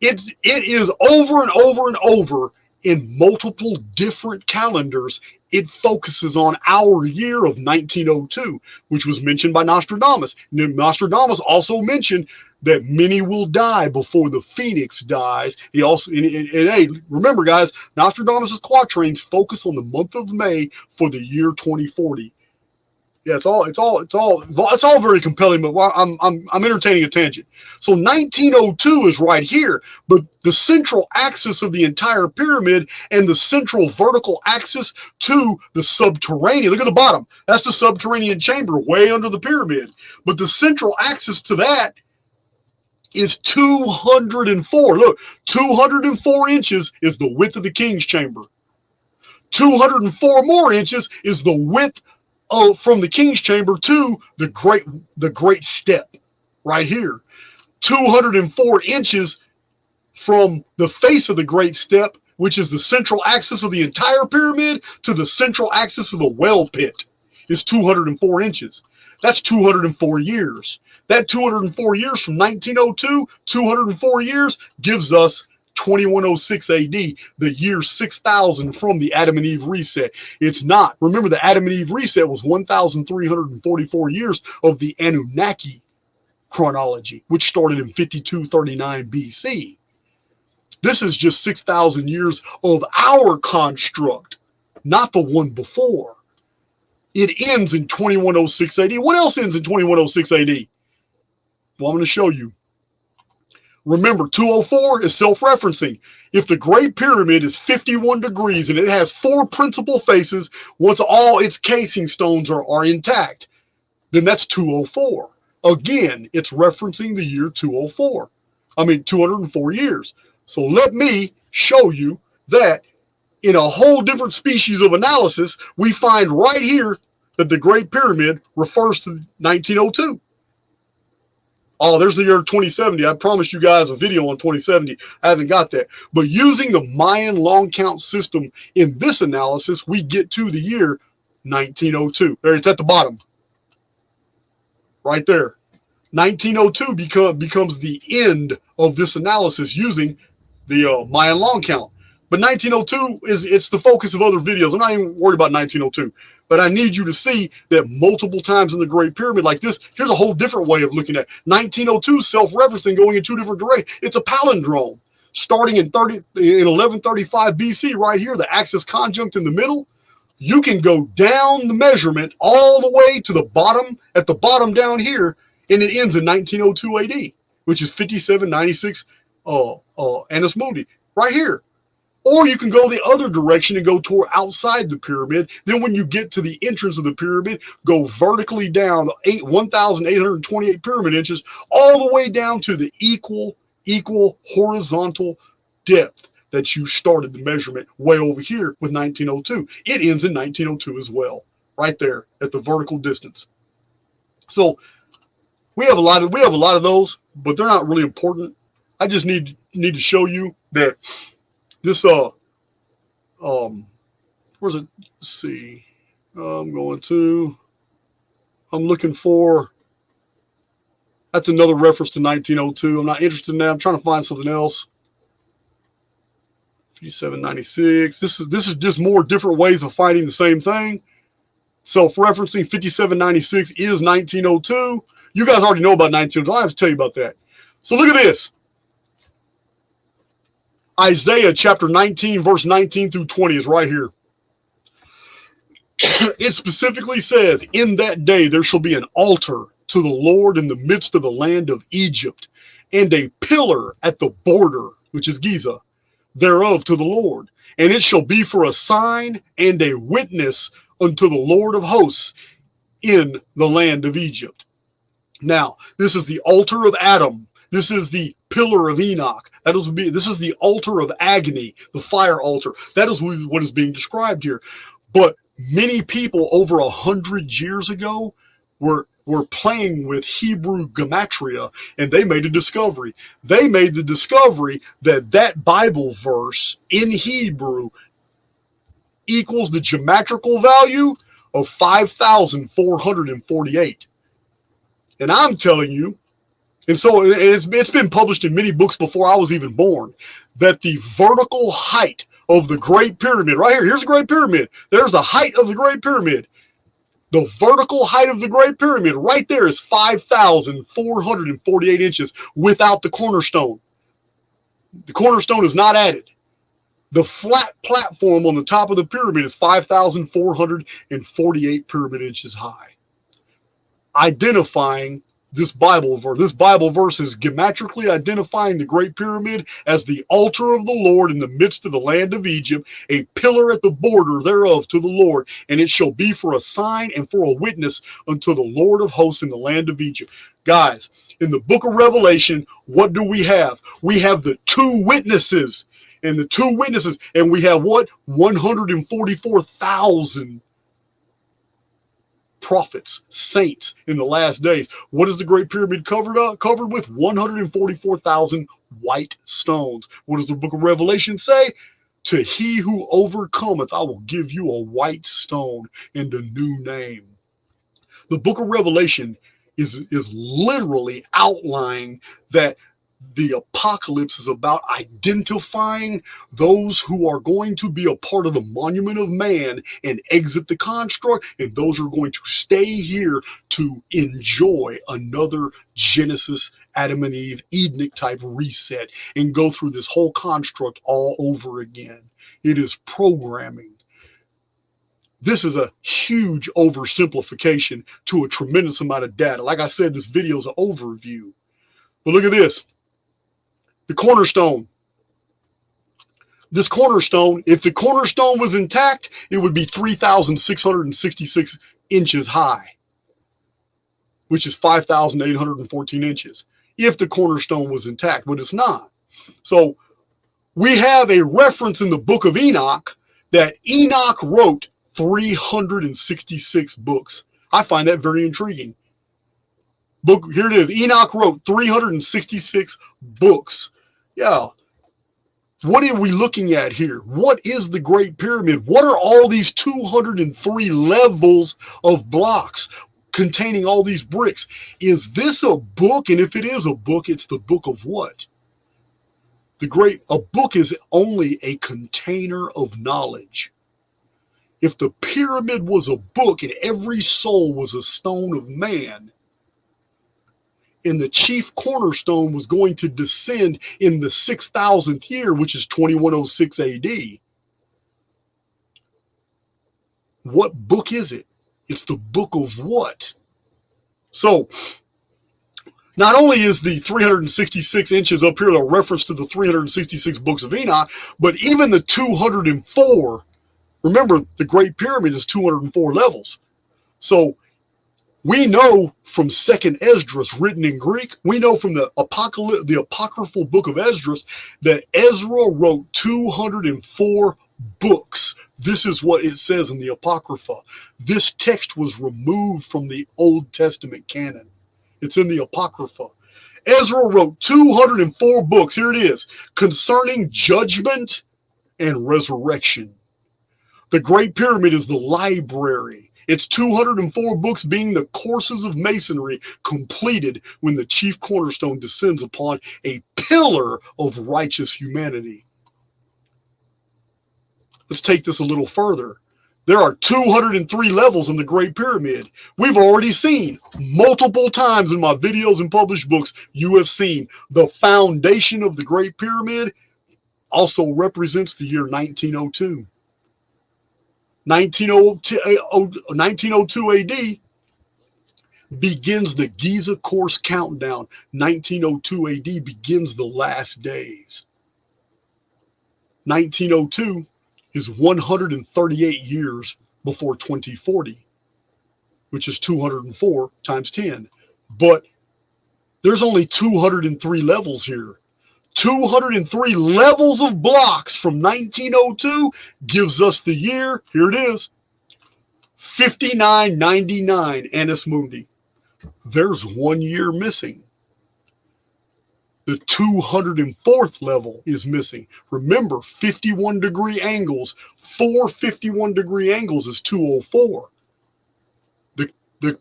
It is over and over and over in multiple different calendars. It focuses on our year of 1902, which was mentioned by Nostradamus. Nostradamus also mentioned that many will die before the phoenix dies. He also, and hey, remember guys, Nostradamus' quatrains focus on the month of May for the year 2040. Yeah, it's all very compelling, but I'm entertaining a tangent. So 1902 is right here, but the central axis of the entire pyramid and the central vertical axis to the subterranean. Look at the bottom. That's the subterranean chamber way under the pyramid. But the central axis to that is 204. Look, 204 inches is the width of the king's chamber. 204 more inches is the width from the king's chamber to the great step right here. 204 inches from the face of the great step, which is the central axis of the entire pyramid, to the central axis of the well pit, is 204 inches. That's 204 years. That 204 years from 1902, 204 years gives us 2106 AD, the year 6000 from the Adam and Eve reset. It's not. Remember, the Adam and Eve reset was 1,344 years of the Anunnaki chronology, which started in 5239 BC. This is just 6,000 years of our construct, not the one before. It ends in 2106 AD. What else ends in 2106 AD? Well, I'm going to show you. Remember, 204 is self-referencing. If the Great Pyramid is 51 degrees and it has 4 principal faces, once all its casing stones are intact, then that's 204. Again, it's referencing the year 204. 204 years. So let me show you that in a whole different species of analysis, we find right here that the Great Pyramid refers to 1902. Oh, there's the year 2070. I promised you guys a video on 2070. I haven't got that. But using the Mayan long count system in this analysis, we get to the year 1902. There, it's at the bottom. Right there. 1902 becomes the end of this analysis using the Mayan long count. But 1902 it's the focus of other videos. I'm not even worried about 1902. But I need you to see that multiple times in the Great Pyramid like this. Here's a whole different way of looking at 1902 self-referencing, going in 2 different directions. It's a palindrome. Starting in 1135 BC right here, the axis conjunct in the middle. You can go down the measurement all the way to the bottom, at the bottom down here, and it ends in 1902 AD, which is 5796 Annus Mundi, right here. Or you can go the other direction and go toward outside the pyramid. Then when you get to the entrance of the pyramid, go vertically down 1,828 pyramid inches, all the way down to the equal horizontal depth that you started the measurement way over here with 1902. It ends in 1902 as well, right there at the vertical distance. So we have a lot of those, but they're not really important. I just need to show you that this where's it? Let's see. I'm looking for, that's another reference to 1902. I'm not interested in that. I'm trying to find something else. 5796. This is just more different ways of finding the same thing. Self-referencing. 5796 is 1902. You guys already know about 1902. I don't have to tell you about that. So look at this. Isaiah chapter 19, verse 19 through 20 is right here. It specifically says, in that day there shall be an altar to the Lord in the midst of the land of Egypt, and a pillar at the border, which is Giza, thereof to the Lord. And it shall be for a sign and a witness unto the Lord of hosts in the land of Egypt. Now, this is the altar of Adam. This is the pillar of Enoch. This is the altar of agony, the fire altar. That is what is being described here. But many people over 100 years ago were playing with Hebrew gematria, and they made a discovery. They made the discovery that Bible verse in Hebrew equals the geometrical value of 5,448. And I'm telling you, and so it's been published in many books before I was even born, that the vertical height of the Great Pyramid, right here, here's the Great Pyramid. There's the height of the Great Pyramid. The vertical height of the Great Pyramid right there is 5,448 inches without the cornerstone. The cornerstone is not added. The flat platform on the top of the pyramid is 5,448 pyramid inches high. Identifying this Bible verse. This Bible verse is geometrically identifying the Great Pyramid as the altar of the Lord in the midst of the land of Egypt, a pillar at the border thereof to the Lord, and it shall be for a sign and for a witness unto the Lord of hosts in the land of Egypt. Guys, in the book of Revelation, what do we have? We have the 2 witnesses, and the 2 witnesses, and we have what? 144,000 prophets, saints in the last days. What is the Great Pyramid covered with? 144,000 white stones. What does the book of Revelation say? To he who overcometh, I will give you a white stone and a new name. The book of Revelation is literally outlining that the apocalypse is about identifying those who are going to be a part of the monument of man and exit the construct, and those who are going to stay here to enjoy another Genesis, Adam and Eve, Edenic type reset and go through this whole construct all over again. It is programming. This is a huge oversimplification to a tremendous amount of data. Like I said, this video is an overview. But look at this. The cornerstone. This cornerstone, if the cornerstone was intact, it would be 3,666 inches high, which is 5,814 inches, if the cornerstone was intact, but it's not. So we have a reference in the book of Enoch that Enoch wrote 366 books. I find that very intriguing. Book, here it is. Enoch wrote 366 books. Yeah. What are we looking at here? What is the Great Pyramid? What are all these 203 levels of blocks containing all these bricks? Is this a book? And if it is a book, it's the book of what? A book is only a container of knowledge. If the pyramid was a book and every soul was a stone of man, and the chief cornerstone was going to descend in the 6,000th year, which is 2106 AD, what book is it? It's the book of what? So, not only is the 366 inches up here a reference to the 366 books of Enoch, but even the 204, remember the Great Pyramid is 204 levels. So, we know from Second Esdras, written in Greek, we know from the apocryphal book of Esdras, that Ezra wrote 204 books. This is what it says in the Apocrypha. This text was removed from the Old Testament canon. It's in the Apocrypha. Ezra wrote 204 books, here it is, concerning judgment and resurrection. The Great Pyramid is the library. It's 204 books, being the courses of masonry completed when the chief cornerstone descends upon a pillar of righteous humanity. Let's take this a little further. There are 203 levels in the Great Pyramid. We've already seen multiple times in my videos and published books, you have seen the foundation of the Great Pyramid also represents the year 1902. 1902 AD begins the Giza Course countdown. 1902 AD begins the last days. 1902 is 138 years before 2040, which is 204 times 10. But there's only 203 levels here. 203 levels of blocks from 1902 gives us the year, here it is, 5999 Annus Mundi. There's 1 year missing. The 204th level is missing. Remember, 51-degree angles, 4 51-degree angles is 204. The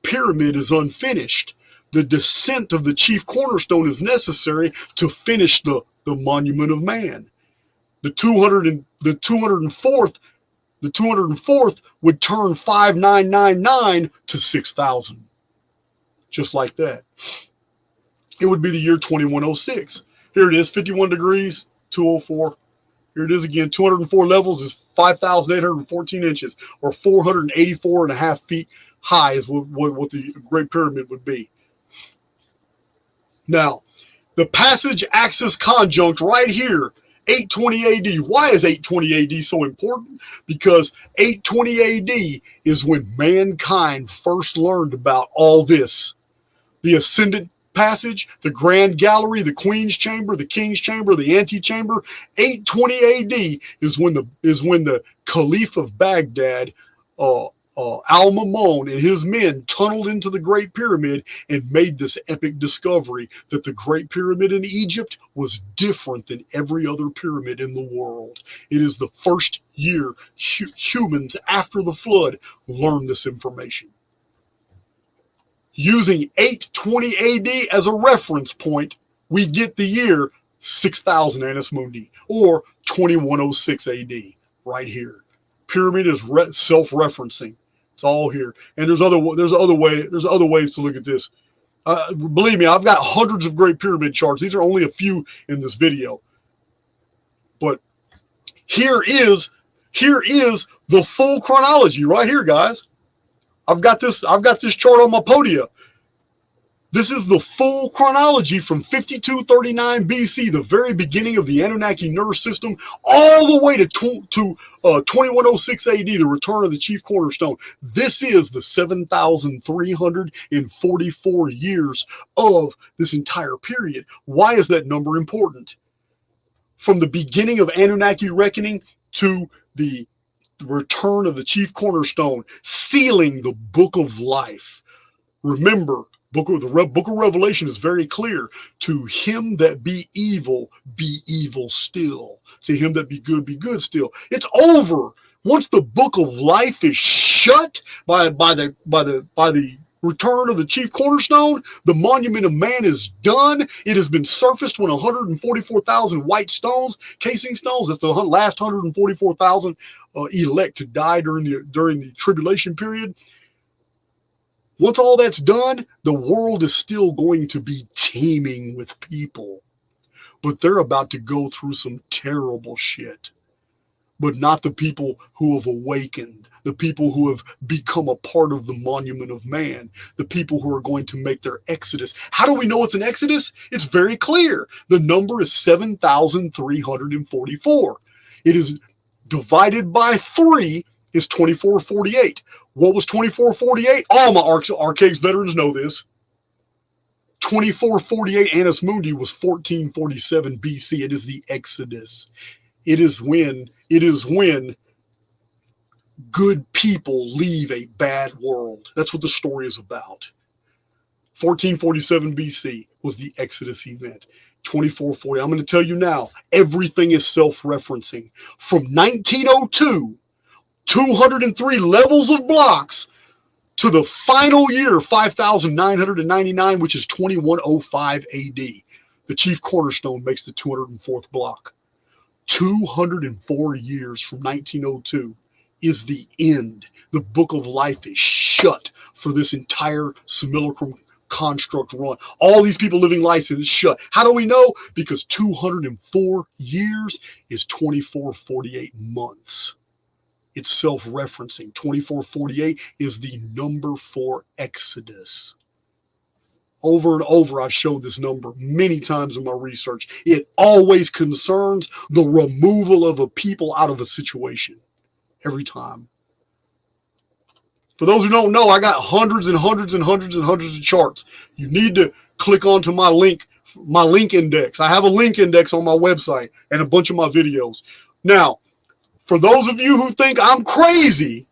pyramid is unfinished. The descent of the chief cornerstone is necessary to finish the monument of man. The 204th would turn 5999 to 6,000. Just like that. It would be the year 2106. Here it is, 51 degrees, 204. Here it is again, 204 levels is 5,814 inches, or 484.5 feet high is what the Great Pyramid would be. Now, the passage axis conjunct right here, 820 AD. Why is 820 AD so important? Because 820 AD is when mankind first learned about all this. The ascendant passage, the grand gallery, the queen's chamber, the king's chamber, the antechamber. 820 AD is when the Caliph of Baghdad Al-Mamun and his men tunneled into the Great Pyramid and made this epic discovery that the Great Pyramid in Egypt was different than every other pyramid in the world. It is the first year humans after the flood learned this information. Using 820 AD as a reference point, we get the year 6000 Annus Mundi, or 2106 AD, right here. Pyramid is self-referencing. It's all here, and there's other ways to look at this. Believe me, I've got hundreds of Great Pyramid charts. These are only a few in this video, but here is the full chronology right here, guys. I've got this chart on my podium. This is the full chronology from 5239 BC, the very beginning of the Anunnaki nerve system, all the way to 2106 AD, the return of the chief cornerstone. This is the 7,344 years of this entire period. Why is that number important? From the beginning of Anunnaki reckoning to the return of the chief cornerstone, sealing the book of life. Remember, Book of Revelation is very clear. To him that be evil still. To him that be good still. It's over. Once the book of life is shut by the return of the chief cornerstone, the monument of man is done. It has been surfaced when 144,000 white stones, casing stones, that's the last 144,000 elect to die during the tribulation period. Once all that's done, the world is still going to be teeming with people. But they're about to go through some terrible shit. But not the people who have awakened, the people who have become a part of the monument of man, the people who are going to make their exodus. How do we know it's an exodus? It's very clear. The number is 7,344. It is divided by 3 is 2448. What was 2448? All my Archaix veterans know this. 2448 Annus Mundi was 1447 BC. It is the Exodus. It is when good people leave a bad world. That's what the story is about. 1447 BC was the Exodus event. 2440. I'm going to tell you now, everything is self-referencing. From 1902, 203 levels of blocks to the final year, 5,999, which is 2105 AD. The chief cornerstone makes the 204th block. 204 years from 1902 is the end. The book of life is shut for this entire simulacrum construct run. All these people living life is shut. How do we know? Because 204 years is 2448 months. It's self-referencing. 2448 is the number for Exodus. Over and over, I've showed this number many times in my research. It always concerns the removal of a people out of a situation. Every time. For those who don't know, I got hundreds and hundreds and hundreds and hundreds of charts. You need to click onto my link index. I have a link index on my website and a bunch of my videos. Now, for those of you who think I'm crazy,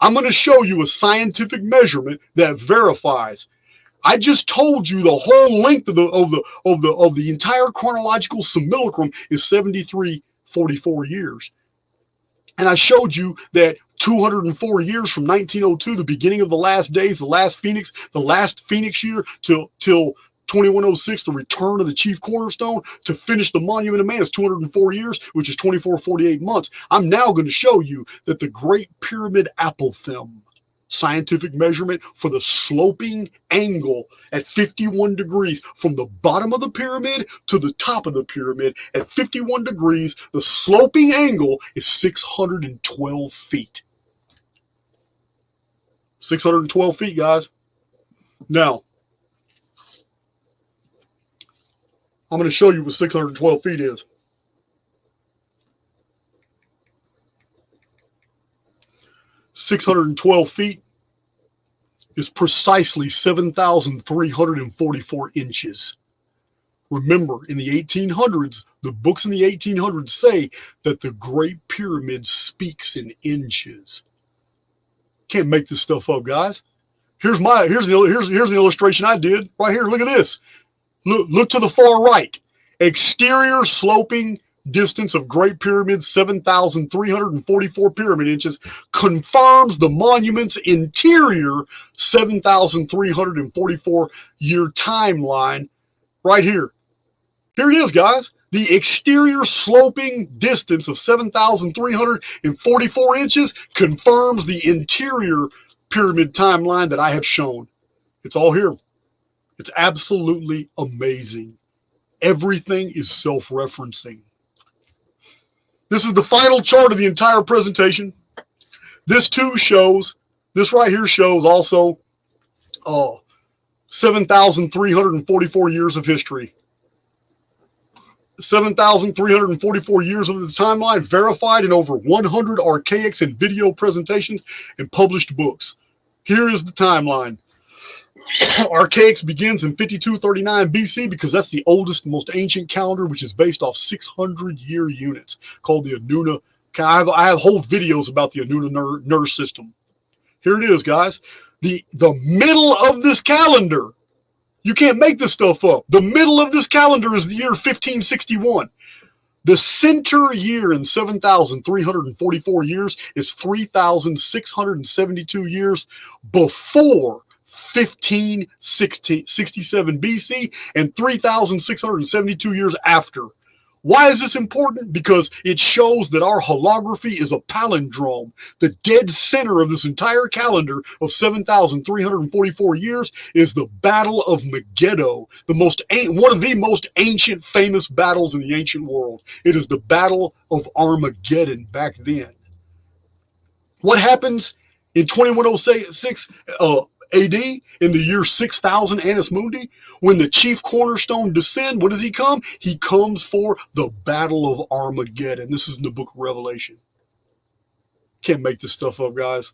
I'm going to show you a scientific measurement that verifies. I just told you the whole length of the entire chronological simulacrum is 7,344 years. And I showed you that 204 years from 1902, the beginning of the last days, the last Phoenix year till 2106, the return of the chief cornerstone, to finish the monument of man is 204 years, which is 2448 months. I'm now going to show you that the Great Pyramid apothegm, scientific measurement for the sloping angle at 51 degrees from the bottom of the pyramid to the top of the pyramid at 51 degrees, the sloping angle is 612 feet. 612 feet, guys. Now, I'm going to show you what 612 feet is. (612 feet) is precisely 7,344 inches. Remember, in the 1800s, the books in the 1800s say that the Great Pyramid speaks in inches. Can't make this stuff up, guys. Here's an illustration I did right here. Look at this. Look to the far right. Exterior sloping distance of Great Pyramid, 7,344 pyramid inches, confirms the monument's interior 7,344 year timeline right here. Here it is, guys. The exterior sloping distance of 7,344 inches confirms the interior pyramid timeline that I have shown. It's all here. It's absolutely amazing. Everything is self-referencing. This is the final chart of the entire presentation. This right here shows also 7,344 years of history. 7,344 years of the timeline, verified in over 100 archaics and video presentations and published books. Here is the timeline. Archaics begins in 5239 BC because that's the oldest, most ancient calendar, which is based off 600-year units called the Anuna. I have whole videos about the Anuna system. Here it is, guys. The middle of this calendar. You can't make this stuff up. The middle of this calendar is the year 1561. The center year in 7,344 years is 3,672 years before 1567 BC and 3,672 years after. Why is this important? Because it shows that our holography is a palindrome. The dead center of this entire calendar of 7,344 years is the Battle of Megiddo, one of the most ancient, famous battles in the ancient world. It is the Battle of Armageddon back then. What happens in 2106 AD, in the year 6000 Annus Mundi, when the chief cornerstone descend? What does he come? He comes for the Battle of Armageddon. This is in the book of Revelation. Can't make this stuff up, guys.